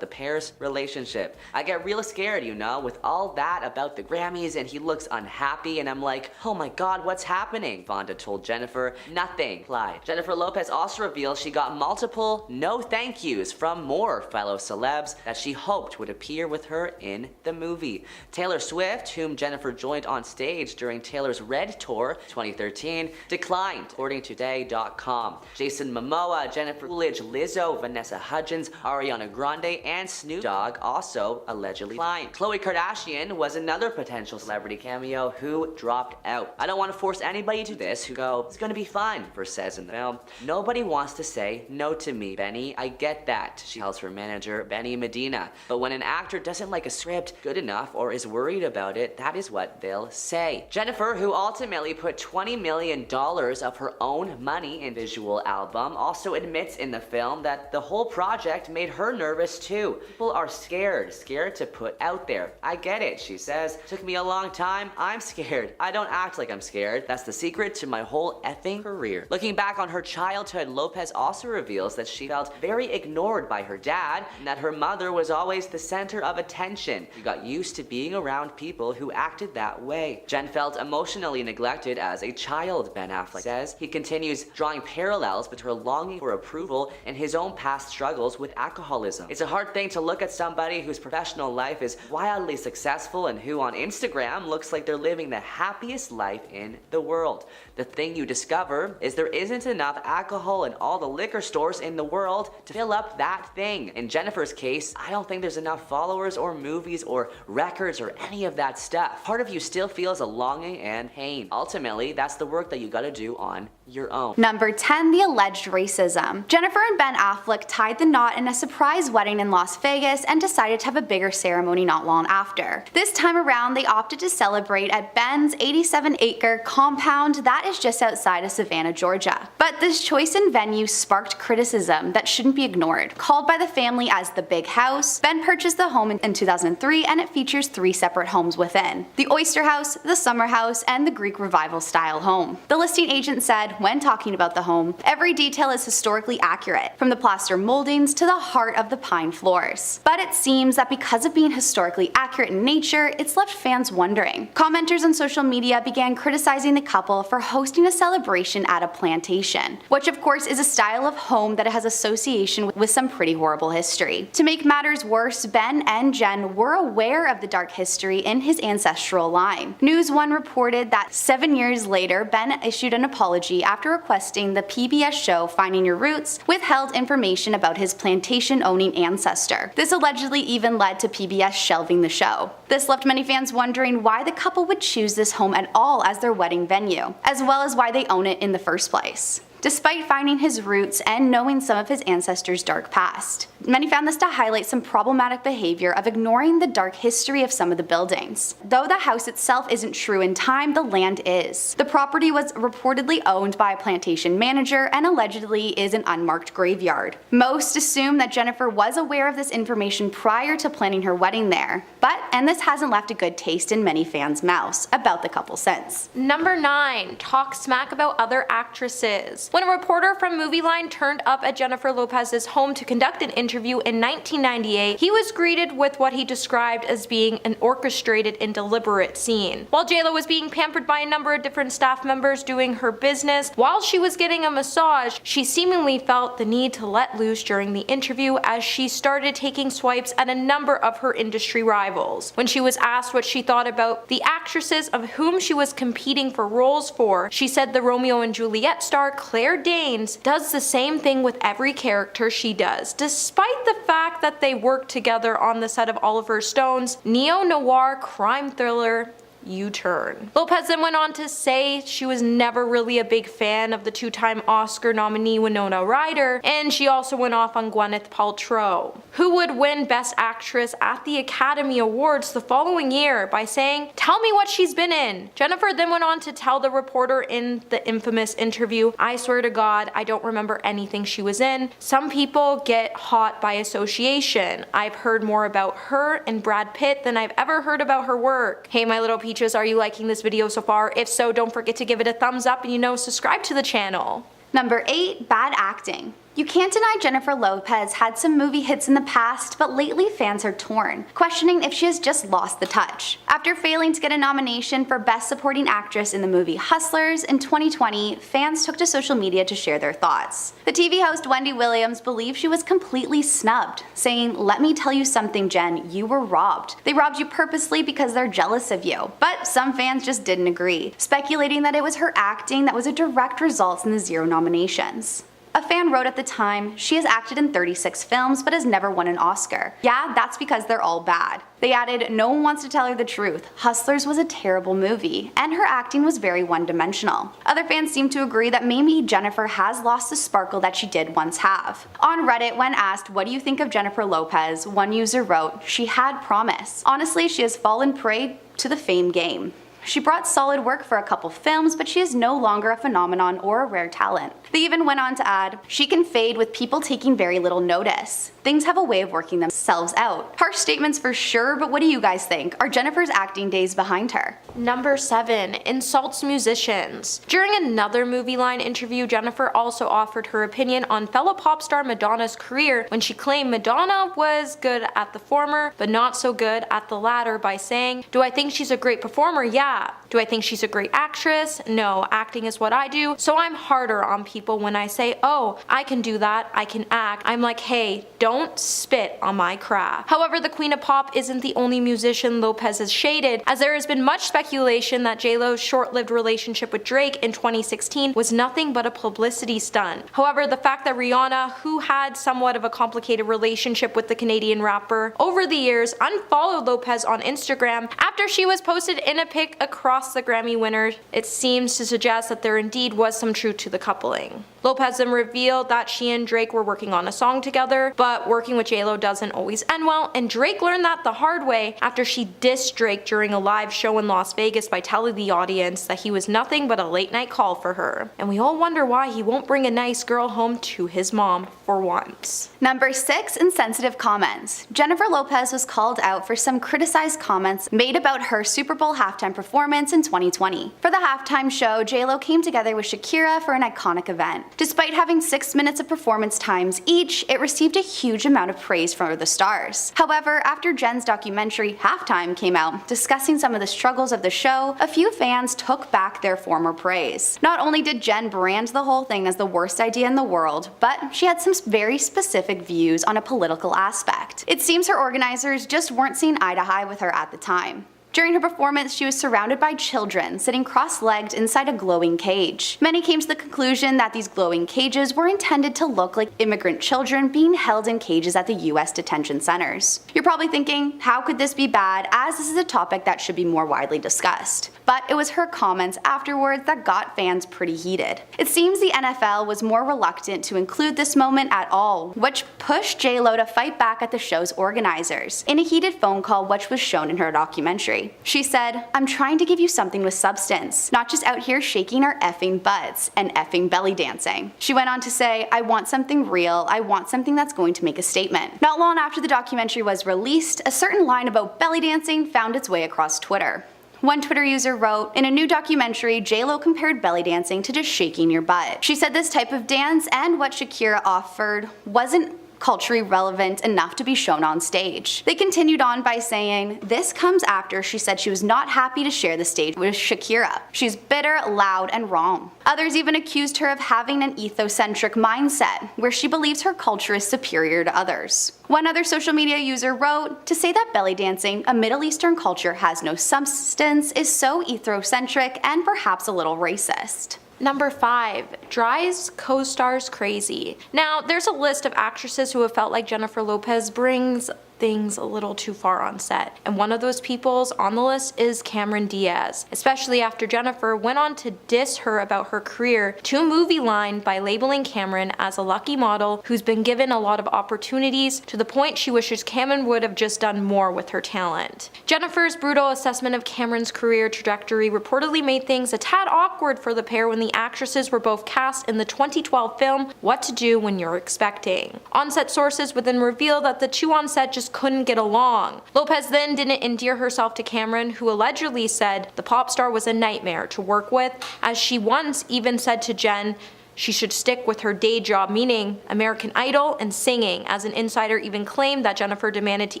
the pair's relationship. I get real scared, you know, with all that about the Grammys, and he looks unhappy, and I'm like, oh my god, what's happening? Fonda told Jennifer. Nothing, replied. Jennifer Lopez also revealed she got multiple no thank yous from more fellow celebs that she hoped would appear with her in the movie. Taylor Swift, whom Jennifer joined on stage during Taylor's Red Tour 2013, declined, according to Today.com. Jason Momoa, Jennifer Coolidge, Lizzo, Vanessa Hudgens, Ariana Grande, and Snoop Dogg also allegedly declined. Khloe Kardashian was another potential celebrity cameo who dropped out. I don't want to force anybody to this who go, it's gonna be fun, Verse says in the film. Nobody wants to say no to me, Benny. I get that, she tells her manager, Benny Medina. But when an actor doesn't like a script good enough or is worried about it, that is what they'll say. Jennifer, who ultimately put $20 million of her own money in visual album, also admits in the film that the whole project made her nervous too. People are scared to put out there. I get it, she says. Took me a long time. I'm scared. I don't act like I'm scared. That's the secret to my whole effing career. Looking back on her childhood, Lopez also reveals that she felt very ignored by her dad and that her mother was always the center of attention. She got used to being around people who acted that way. Jen felt emotionally neglected as a child, Ben Affleck says. He continues drawing parallels between her longing for approval and his own past struggles with alcoholism. It's a hard thing to look at somebody whose professional life is wildly successful and who on Instagram looks like they're living the happiest life in the world. The thing you discover is there isn't enough alcohol in all the liquor stores in the world to fill up that thing. In Jennifer's case, I don't think there's enough followers or movies or records or any of that stuff. Part of you still feels a longing and pain. Ultimately, that's the work that you gotta do on your own. Number 10, the alleged racism. Jennifer and Ben Affleck tied the knot in a surprise wedding in Las Vegas and decided to have a bigger ceremony not long after. This time around, they opted to celebrate at Ben's 87-acre compound that is just outside of Savannah, Georgia. But this choice in venue sparked criticism that shouldn't be ignored. Called by the family as the Big House, Ben purchased the home in 2003, and it features 3 separate homes within: the Oyster House, the Summer House, and the Greek Revival style home. The listing agent said, when talking about the home, every detail is historically accurate, from the plaster moldings to the heart of the pine floors. But it seems that because of being historically accurate in nature, it's left fans wondering. Commenters on social media began criticizing the couple for hosting a celebration at a plantation, which of course is a style of home that has association with some pretty horrible history. To make matters worse, Ben and Jen were aware of the dark history in his ancestral line. News One reported that 7 years later, Ben issued an apology after requesting the PBS show Finding Your Roots withheld information about his plantation-owning ancestor. This allegedly even led to PBS shelving the show. This left many fans wondering why the couple would choose this home at all as their wedding venue, as well as why they own it in the first place. Despite finding his roots and knowing some of his ancestors' dark past, many found this to highlight some problematic behavior of ignoring the dark history of some of the buildings. Though the house itself isn't true in time, the land is. The property was reportedly owned by a plantation manager and allegedly is an unmarked graveyard. Most assume that Jennifer was aware of this information prior to planning her wedding there, and this hasn't left a good taste in many fans' mouths about the couple since. Number 9, talk smack about other actresses. When a reporter from Movieline turned up at Jennifer Lopez's home to conduct an interview in 1998, he was greeted with what he described as being an orchestrated and deliberate scene. While J.Lo was being pampered by a number of different staff members doing her business, while she was getting a massage, she seemingly felt the need to let loose during the interview as she started taking swipes at a number of her industry rivals. When she was asked what she thought about the actresses of whom she was competing for roles for, she said the Romeo and Juliet star Claire Danes does the same thing with every character she does, despite the fact that they worked together on the set of Oliver Stone's neo-noir crime thriller U-turn. Lopez then went on to say she was never really a big fan of the two-time Oscar nominee Winona Ryder, and she also went off on Gwyneth Paltrow, who would win Best Actress at the Academy Awards the following year by saying, "Tell me what she's been in." Jennifer then went on to tell the reporter in the infamous interview, "I swear to God, I don't remember anything she was in. Some people get hot by association. I've heard more about her and Brad Pitt than I've ever heard about her work." Hey my little peaches, are you liking this video so far? If so, don't forget to give it a thumbs up and subscribe to the channel. Number 8. Bad acting. You can't deny Jennifer Lopez had some movie hits in the past, but lately fans are torn, questioning if she has just lost the touch. After failing to get a nomination for Best Supporting Actress in the movie Hustlers in 2020, fans took to social media to share their thoughts. The TV host Wendy Williams believed she was completely snubbed, saying, "Let me tell you something, Jen, you were robbed. They robbed you purposely because they're jealous of you." But some fans just didn't agree, speculating that it was her acting that was a direct result in the 0 nominations. A fan wrote at the time, "She has acted in 36 films but has never won an Oscar. Yeah, that's because they're all bad." They added, "No one wants to tell her the truth. Hustlers was a terrible movie, and her acting was very one-dimensional." Other fans seem to agree that maybe Jennifer has lost the sparkle that she did once have. On Reddit, when asked, "What do you think of Jennifer Lopez?" one user wrote, "She had promise. Honestly, she has fallen prey to the fame game. She brought solid work for a couple films, but she is no longer a phenomenon or a rare talent." They even went on to add, "She can fade with people taking very little notice. Things have a way of working themselves out." Harsh statements for sure, but what do you guys think? Are Jennifer's acting days behind her? Number 7. Insults musicians. During another Movie Line interview, Jennifer also offered her opinion on fellow pop star Madonna's career when she claimed Madonna was good at the former, but not so good at the latter by saying, "Do I think she's a great performer? Yeah. Do I think she's a great actress? No. Acting is what I do, so I'm harder on people when I say, oh, I can do that, I can act. I'm like, hey, don't spit on my craft." However, the Queen of Pop isn't the only musician Lopez has shaded, as there has been much speculation that J.Lo's short-lived relationship with Drake in 2016 was nothing but a publicity stunt. However, the fact that Rihanna, who had somewhat of a complicated relationship with the Canadian rapper over the years, unfollowed Lopez on Instagram after she was posted in a pic across the Grammy winners, it seems to suggest that there indeed was some truth to the coupling. Lopez then revealed that she and Drake were working on a song together, but working with J.Lo doesn't always end well, and Drake learned that the hard way after she dissed Drake during a live show in Las Vegas by telling the audience that he was nothing but a late night call for her. And we all wonder why he won't bring a nice girl home to his mom for once. Number 6. Insensitive comments. Jennifer Lopez was called out for some criticized comments made about her Super Bowl halftime performance in 2020. For the halftime show, J.Lo came together with Shakira for an iconic event. Despite having 6 minutes of performance times each, it received a huge amount of praise from the stars. However, after Jen's documentary Halftime came out, discussing some of the struggles of the show, a few fans took back their former praise. Not only did Jen brand the whole thing as the worst idea in the world, but she had some very specific views on a political aspect. It seems her organizers just weren't seeing eye to eye with her at the time. During her performance, she was surrounded by children sitting cross-legged inside a glowing cage. Many came to the conclusion that these glowing cages were intended to look like immigrant children being held in cages at the US detention centers. You're probably thinking, how could this be bad, as this is a topic that should be more widely discussed? But it was her comments afterwards that got fans pretty heated. It seems the NFL was more reluctant to include this moment at all, which pushed J.Lo to fight back at the show's organizers in a heated phone call which was shown in her documentary. She said, "I'm trying to give you something with substance, not just out here shaking our effing butts and effing belly dancing." She went on to say, "I want something real, I want something that's going to make a statement." Not long after the documentary was released, a certain line about belly dancing found its way across Twitter. One Twitter user wrote, "In a new documentary, J.Lo compared belly dancing to just shaking your butt. She said this type of dance and what Shakira offered wasn't culturally relevant enough to be shown on stage." They continued on by saying, "This comes after she said she was not happy to share the stage with Shakira. She's bitter, loud, and wrong." Others even accused her of having an ethnocentric mindset, where she believes her culture is superior to others. One other social media user wrote, "To say that belly dancing, a Middle Eastern culture, has no substance is so ethnocentric and perhaps a little racist." Number 5. Drives co-stars crazy. Now, there's a list of actresses who have felt like Jennifer Lopez brings things a little too far on set. And one of those people's on the list is Cameron Diaz, especially after Jennifer went on to diss her about her career to Movie Line by labeling Cameron as a lucky model who's been given a lot of opportunities to the point she wishes Cameron would have just done more with her talent. Jennifer's brutal assessment of Cameron's career trajectory reportedly made things a tad awkward for the pair when the actresses were both cast in the 2012 film What to Do When You're Expecting. On-set sources would then reveal that the two on set just couldn't get along. Lopez then didn't endear herself to Cameron, who allegedly said the pop star was a nightmare to work with, as she once even said to Jen she should stick with her day job, meaning American Idol and singing, as an insider even claimed that Jennifer demanded to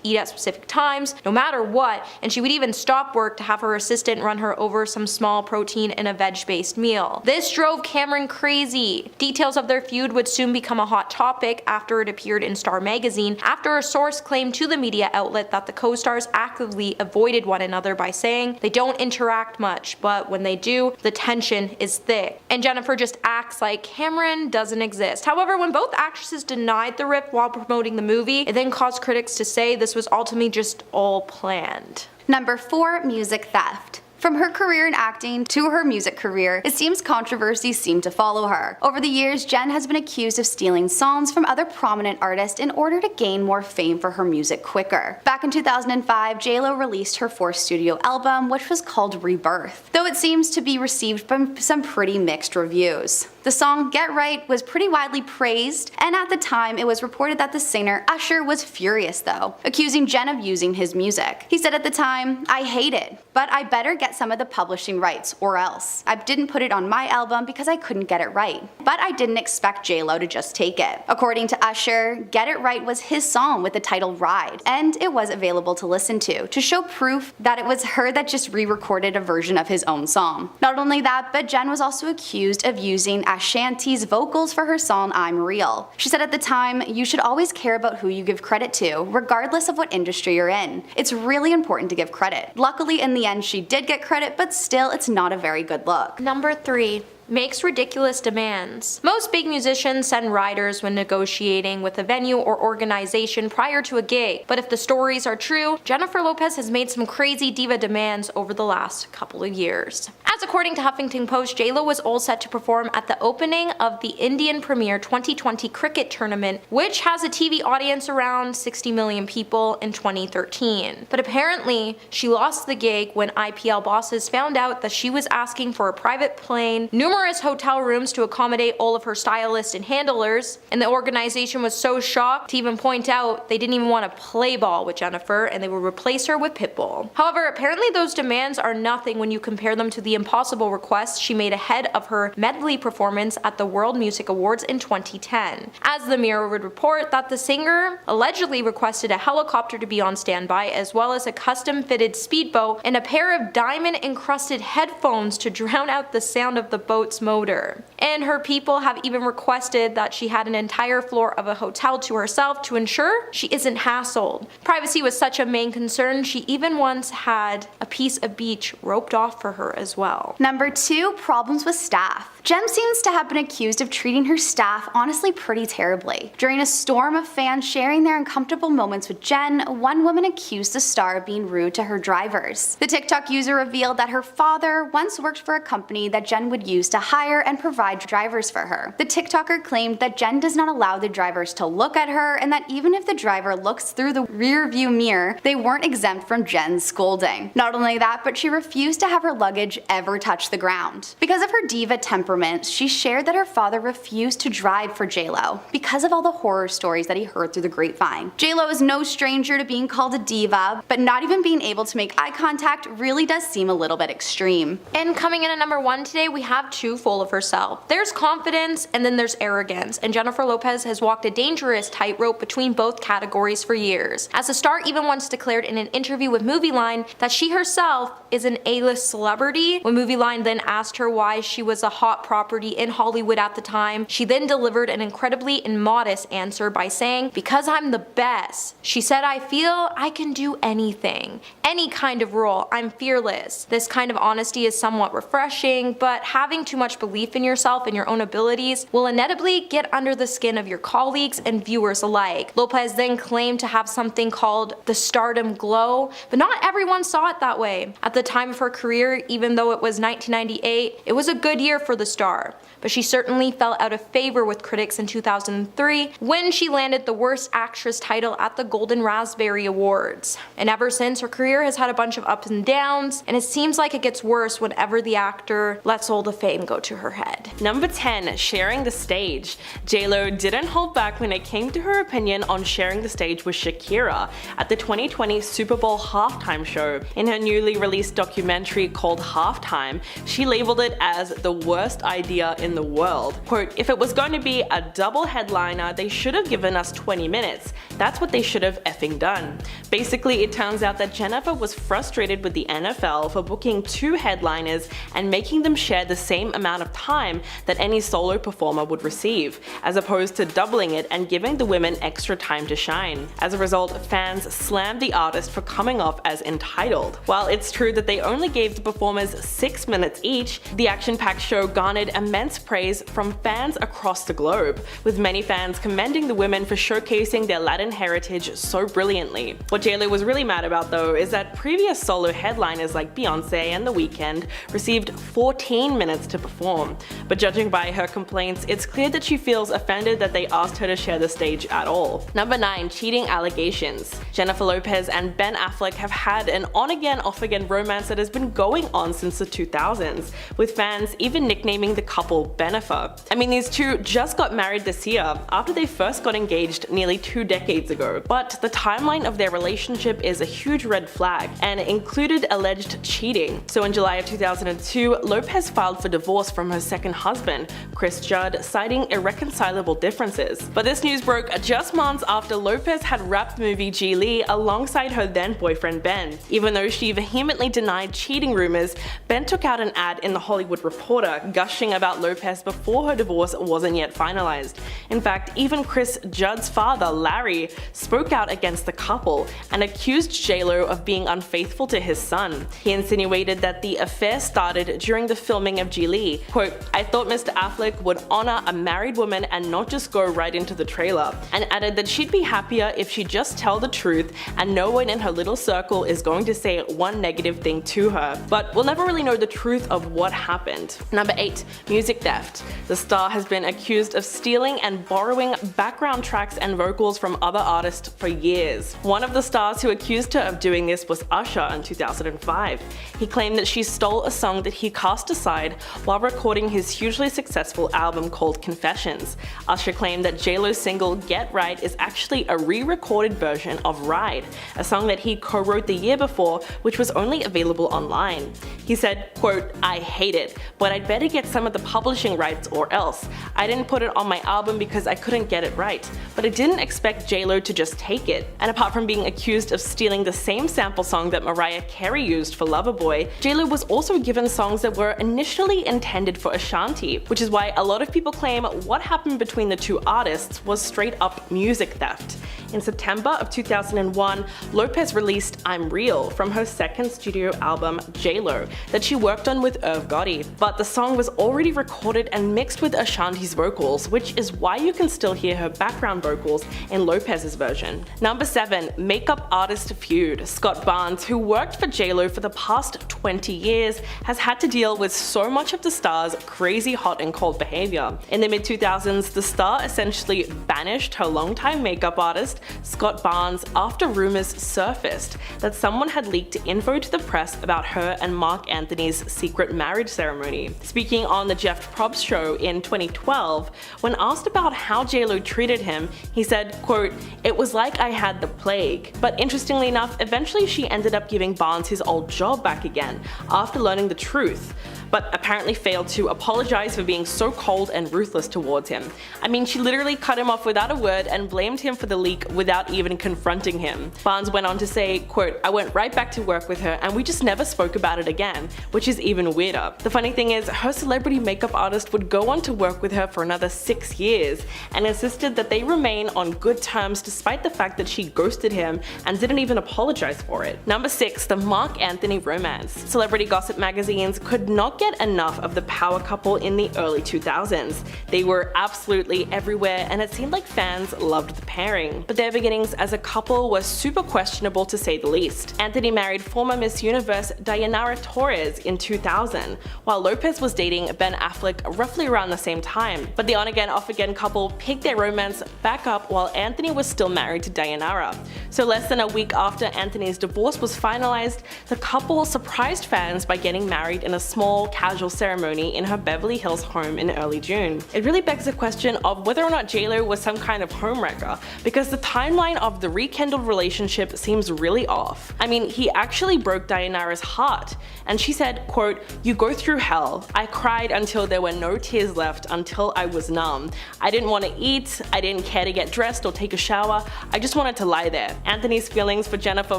eat at specific times, no matter what, and she would even stop work to have her assistant run her over some small protein and a veg-based meal. This drove Cameron crazy. Details of their feud would soon become a hot topic after it appeared in Star magazine, after a source claimed to the media outlet that the co-stars actively avoided one another by saying they don't interact much, but when they do, the tension is thick. And Jennifer just acts like Cameron doesn't exist. However, when both actresses denied the rift while promoting the movie, it then caused critics to say this was ultimately just all planned. Number 4, music theft. From her career in acting to her music career, it seems controversies seem to follow her. Over the years, Jen has been accused of stealing songs from other prominent artists in order to gain more fame for her music quicker. Back in 2005, J.Lo released her 4th studio album, which was called Rebirth, though it seems to be received from some pretty mixed reviews. The song Get Right was pretty widely praised, and at the time it was reported that the singer Usher was furious though, accusing Jen of using his music. He said at the time, "I hate it, but I better get some of the publishing rights or else. I didn't put it on my album because I couldn't get it right. But I didn't expect J.Lo to just take it." According to Usher, Get It Right was his song with the title Ride, and it was available to listen to show proof that it was her that just re-recorded a version of his own song. Not only that, but Jen was also accused of using Ashanti's vocals for her song I'm Real. She said at the time, "You should always care about who you give credit to, regardless of what industry you're in. It's really important to give credit." Luckily, in the end, she did get credit, but still, it's not a very good look. Number 3. Makes ridiculous demands. Most big musicians send riders when negotiating with a venue or organization prior to a gig, but if the stories are true, Jennifer Lopez has made some crazy diva demands over the last couple of years. As according to Huffington Post, J.Lo was all set to perform at the opening of the Indian Premier 2020 cricket tournament, which has a TV audience around 60 million people in 2013. But apparently, she lost the gig when IPL bosses found out that she was asking for a private plane, numerous hotel rooms to accommodate all of her stylists and handlers, and the organization was so shocked to even point out they didn't even want to play ball with Jennifer and they would replace her with Pitbull. However, apparently those demands are nothing when you compare them to the impossible requests she made ahead of her medley performance at the World Music Awards in 2010. As the Mirror would report that the singer allegedly requested a helicopter to be on standby, as well as a custom-fitted speedboat and a pair of diamond-encrusted headphones to drown out the sound of the boat's motor. And her people have even requested that she had an entire floor of a hotel to herself to ensure she isn't hassled. Privacy was such a main concern, she even once had a piece of beach roped off for her as well. Number 2, problems with staff. Jem seems to have been accused of treating her staff honestly pretty terribly. During a storm of fans sharing their uncomfortable moments with Jen, one woman accused the star of being rude to her drivers. The TikTok user revealed that her father once worked for a company that Jen would use to hire and provide drivers for her. The TikToker claimed that Jen does not allow the drivers to look at her, and that even if the driver looks through the rear view mirror, they weren't exempt from Jen's scolding. Not only that, but she refused to have her luggage ever touch the ground. Because of her diva temperament, she shared that her father refused to drive for J.Lo because of all the horror stories that he heard through the grapevine. J.Lo is no stranger to being called a diva, but not even being able to make eye contact really does seem a little bit extreme. And coming in at number 1 today, we have too full of herself. There's confidence and then there's arrogance, and Jennifer Lopez has walked a dangerous tightrope between both categories for years. As the star even once declared in an interview with Movie Line that she herself is an A-list celebrity. When Movie Line then asked her why she was a hot property in Hollywood at the time, she then delivered an incredibly immodest answer by saying, "Because I'm the best." She said, "I feel I can do anything. Any kind of role. I'm fearless." This kind of honesty is somewhat refreshing, but having too much belief in yourself and your own abilities will inevitably get under the skin of your colleagues and viewers alike. Lopez then claimed to have something called the stardom glow, but not everyone saw it that way. At the time of her career, even though it was 1998, it was a good year for the star, but she certainly fell out of favor with critics in 2003 when she landed the Worst Actress title at the Golden Raspberry Awards. And ever since, her career has had a bunch of ups and downs, and it seems like it gets worse whenever the actor lets all the fame go to her head. Number 10. Sharing the stage. J.Lo didn't hold back when it came to her opinion on sharing the stage with Shakira at the 2020 Super Bowl halftime show. In her newly released documentary called Halftime, she labeled it as the worst idea in the world. Quote, "If it was going to be a double headliner, they should have given us 20 minutes. That's what they should have effing done." Basically, it turns out that Jennifer was frustrated with the NFL for booking 2 headliners and making them share the same amount of time that any solo performer would receive, as opposed to doubling it and giving the women extra time to shine. As a result, fans slammed the artist for coming off as entitled. While it's true that they only gave the performers 6 minutes each, the action-packed show garnered immense praise from fans across the globe, with many fans commending the women for showcasing their Latin heritage so brilliantly. What J.Lo was really mad about though is that previous solo headliners like Beyonce and The Weeknd received 14 minutes to perform, but judging by her complaints, it's clear that she feels offended that they asked her to share the stage at all. Number 9. Cheating allegations. Jennifer Lopez and Ben Affleck have had an on-again, off-again romance that has been going on since the 2000s, with fans even nicknaming the couple Bennifer. I mean, these two just got married this year, after they first got engaged nearly 2 decades ago, but the timeline of their relationship is a huge red flag, and included alleged cheating. So in July of 2002, Lopez filed for divorce from her second husband, Chris Judd, citing irreconcilable differences. But this news broke just months after Lopez had wrapped the movie J.Lo alongside her then boyfriend Ben. Even though she vehemently denied cheating rumors, Ben took out an ad in The Hollywood Reporter gushing about Lopez before her divorce wasn't yet finalized. In fact, even Chris Judd's father, Larry, spoke out against the couple and accused J.Lo of being unfaithful to his son. He insinuated that the affair started during the filming of J.Lo. Quote, "I thought Mr. Affleck would honor a married woman and not just go right into the trailer," and added that she'd be happier if she'd just tell the truth and no one in her little circle is going to say one negative thing to her. But we'll never really know the truth of what happened. Number 8. Music theft. The star has been accused of stealing and borrowing background tracks and vocals from other artists for years. One of the stars who accused her of doing this was Usher in 2005. He claimed that she stole a song that he cast aside while recording his hugely successful album called Confessions. Usher claimed that J.Lo's single Get Right is actually a re-recorded version of Ride, a song that he co-wrote the year before, which was only available online. He said, quote, "I hate it, but I'd better get some of the publishing rights or else. I didn't put it on my album because I couldn't get it right, but I didn't expect J.Lo to just take it." And apart from being accused of stealing the same sample song that Mariah Carey used for Loverboy, J.Lo was also given songs that were initially intended for Ashanti, which is why a lot of people claim what happened between the two artists was straight up music theft. In September of 2001, Lopez released I'm Real from her second studio album, J.Lo, that she worked on with Irv Gotti, but the song was already recorded and mixed with Ashanti's vocals, which is why you can still hear her background vocals in Lopez's version. Number 7. Makeup artist feud. Scott Barnes, who worked for J.Lo for the past 20 years, has had to deal with so much of the star's crazy hot and cold behavior. In the mid-2000s, the star essentially banished her longtime makeup artist, Scott Barnes, after rumors surfaced that someone had leaked info to the press about her and Mark Anthony's secret marriage ceremony. Speaking on the Jeff Probst show in 2012, when asked about how J.Lo treated him, he said, quote, "It was like I had the plague." But interestingly enough, eventually she ended up giving Barnes his old job back again after learning the truth, but apparently failed to apologize for being so cold and ruthless towards him. I mean, she literally cut him off without a word and blamed him for the leak without even confronting him. Barnes went on to say, quote, "I went right back to work with her and we just never spoke about it again," which is even weirder. The funny thing is, her celebrity makeup artist would go on to work with her for another 6 years and insisted that they remain on good terms despite the fact that she ghosted him and didn't even apologize for it. Number 6. The Mark Anthony romance. Celebrity gossip magazines could not get get enough of the power couple in the early 2000s. They were absolutely everywhere and it seemed like fans loved the pairing. But their beginnings as a couple were super questionable to say the least. Anthony married former Miss Universe Dayanara Torres in 2000, while Lopez was dating Ben Affleck roughly around the same time. But the on-again, off-again couple picked their romance back up while Anthony was still married to Dayanara. So less than a week after Anthony's divorce was finalized, the couple surprised fans by getting married in a small, casual ceremony in her Beverly Hills home in early June. It really begs the question of whether or not J.Lo was some kind of homewrecker, because the timeline of the rekindled relationship seems really off. I mean, he actually broke Dayanara's heart, and she said, quote, "You go through hell. I cried until there were no tears left, until I was numb. I didn't want to eat, I didn't care to get dressed or take a shower, I just wanted to lie there." Anthony's feelings for Jennifer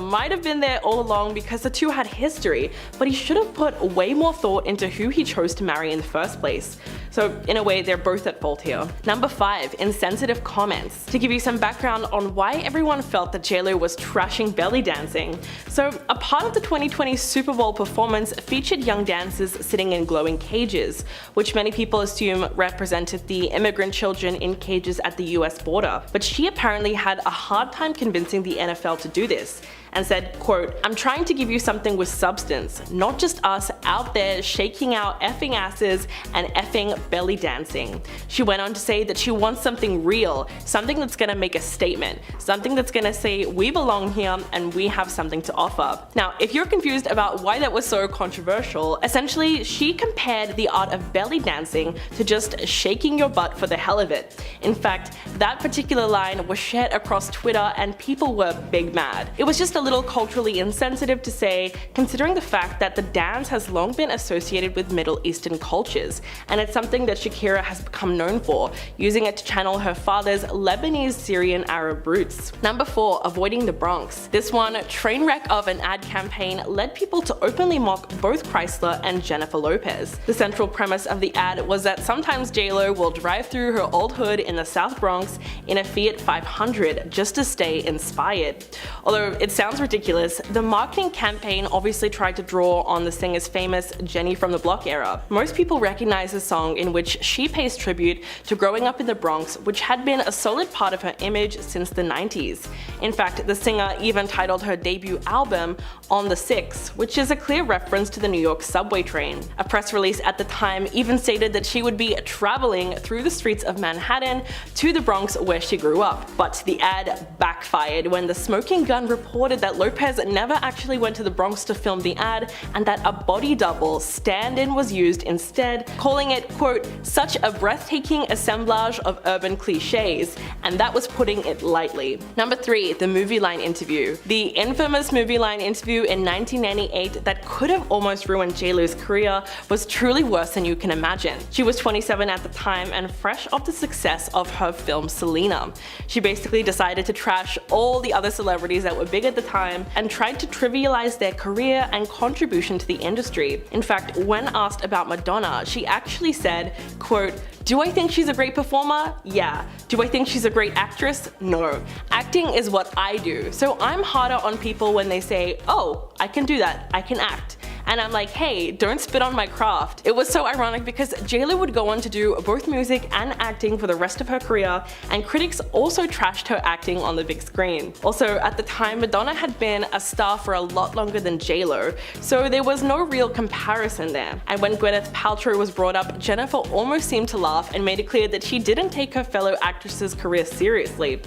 might have been there all along because the two had history, but he should have put way more thought into who he chose to marry in the first place. So in a way, they're both at fault here. Number 5. Insensitive comments. To give you some background on why everyone felt that J.Lo was trashing belly dancing. So a part of the 2020 Super Bowl performance featured young dancers sitting in glowing cages, which many people assume represented the immigrant children in cages at the US border. But she apparently had a hard time convincing the NFL to do this, and said, quote, "I'm trying to give you something with substance, not just us out there shaking our effing asses and effing belly dancing." She went on to say that she wants something real, something that's gonna make a statement, something that's gonna say we belong here and we have something to offer. Now, if you're confused about why that was so controversial, essentially she compared the art of belly dancing to just shaking your butt for the hell of it. In fact, that particular line was shared across Twitter and people were big mad. It was just a little culturally insensitive to say, considering the fact that the dance has long been associated with Middle Eastern cultures, and it's something that Shakira has become known for, using it to channel her father's Lebanese Syrian Arab roots. Number 4. Avoiding the Bronx. This one, train wreck of an ad campaign, led people to openly mock both Chrysler and Jennifer Lopez. The central premise of the ad was that sometimes J.Lo will drive through her old hood in the South Bronx in a Fiat 500 just to stay inspired. Although it sounds ridiculous, the marketing campaign obviously tried to draw on the singer's famous Jenny from the Block era. Most people recognize the song in which she pays tribute to growing up in the Bronx, which had been a solid part of her image since the 90s. In fact, the singer even titled her debut album On the 6, which is a clear reference to the New York subway train. A press release at the time even stated that she would be traveling through the streets of Manhattan to the Bronx where she grew up. But the ad backfired when the Smoking Gun reported that Lopez never actually went to the Bronx to film the ad and that a body double stand-in was used instead, calling it, quote, "such a breathtaking assemblage of urban cliches," and that was putting it lightly. Number 3. The movie line interview. The infamous movie line interview in 1998 that could have almost ruined J.Lo's career was truly worse than you can imagine. She was 27 at the time and fresh off the success of her film Selena. She basically decided to trash all the other celebrities that were big at the time and tried to trivialize their career and contribution to the industry. In fact, when asked about Madonna, she actually said, quote, "Do I think she's a great performer? Yeah. Do I think she's a great actress? No. Acting is what I do, so I'm harder on people when they say, oh, I can do that, I can act. And I'm like, hey, don't spit on my craft." It was so ironic because J.Lo would go on to do both music and acting for the rest of her career, and critics also trashed her acting on the big screen. Also, at the time, Madonna had been a star for a lot longer than J.Lo, so there was no real comparison there. And when Gwyneth Paltrow was brought up, Jennifer almost seemed to laugh and made it clear that she didn't take her fellow actress's career seriously.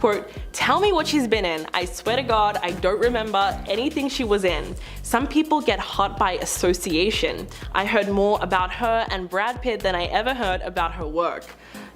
Quote, "Tell me what she's been in. I swear to God, I don't remember anything she was in. Some people get hot by association. I heard more about her and Brad Pitt than I ever heard about her work."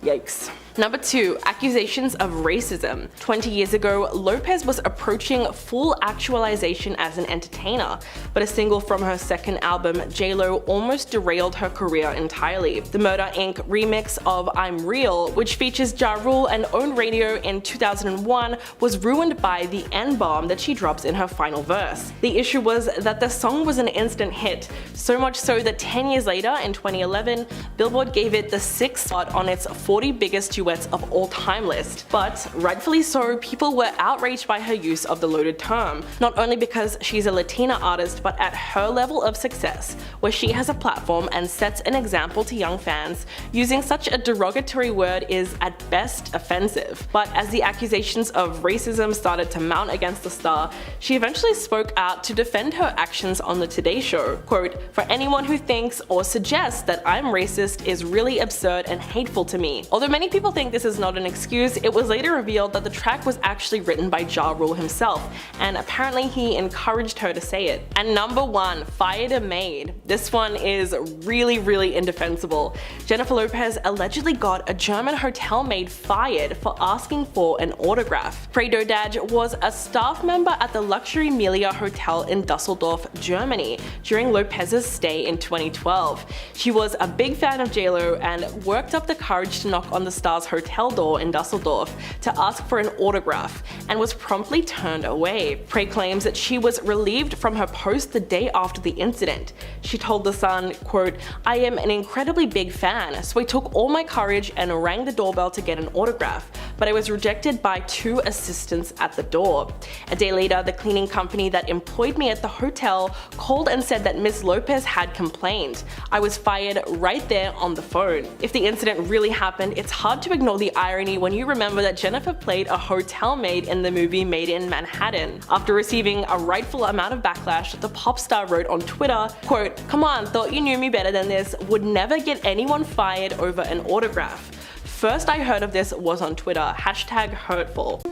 Yikes. Number 2. Accusations of racism. 20 years ago, Lopez was approaching full actualization as an entertainer, but a single from her second album, J.Lo, almost derailed her career entirely. The Murder Inc. remix of I'm Real, which features Ja Rule and Own Radio in 2001, was ruined by the N-bomb that she drops in her final verse. The issue was that the song was an instant hit, so much so that 10 years later, in 2011, Billboard gave it the 6th spot on its 40 biggest duets of all time list. But rightfully so, people were outraged by her use of the loaded term, not only because she's a Latina artist, but at her level of success, where she has a platform and sets an example to young fans. Using such a derogatory word is at best offensive. But as the accusations of racism started to mount against the star, she eventually spoke out to defend her actions on the Today Show. Quote, "For anyone who thinks or suggests that I'm racist is really absurd and hateful to me." Although many people think this is not an excuse, it was later revealed that the track was actually written by Ja Rule himself, and apparently he encouraged her to say it. And number 1, fired a maid. This one is really indefensible. Jennifer Lopez allegedly got a German hotel maid fired for asking for an autograph. Frey Dodaj was a staff member at the luxury Melia Hotel in Dusseldorf, Germany, during Lopez's stay in 2012. She was a big fan of J.Lo and worked up the courage to knock on the star's hotel door in Dusseldorf to ask for an autograph, and was promptly turned away. Frey claims that she was relieved from her post the day after the incident. She told The Sun, quote, "I am an incredibly big fan, so I took all my courage and rang the doorbell to get an autograph, but I was rejected by 2 assistants at the door. A day later, the cleaning company that employed me at the hotel called and said that Miss Lopez had complained. I was fired right there on the phone." If the incident really happened, it's hard to ignore the irony when you remember that Jennifer played a hotel maid in the movie Made in Manhattan. After receiving a rightful amount of backlash, the pop star wrote on Twitter, quote, "Come on, thought you knew me better than this, would never get anyone fired over an autograph. First I heard of this was on Twitter, #hurtful."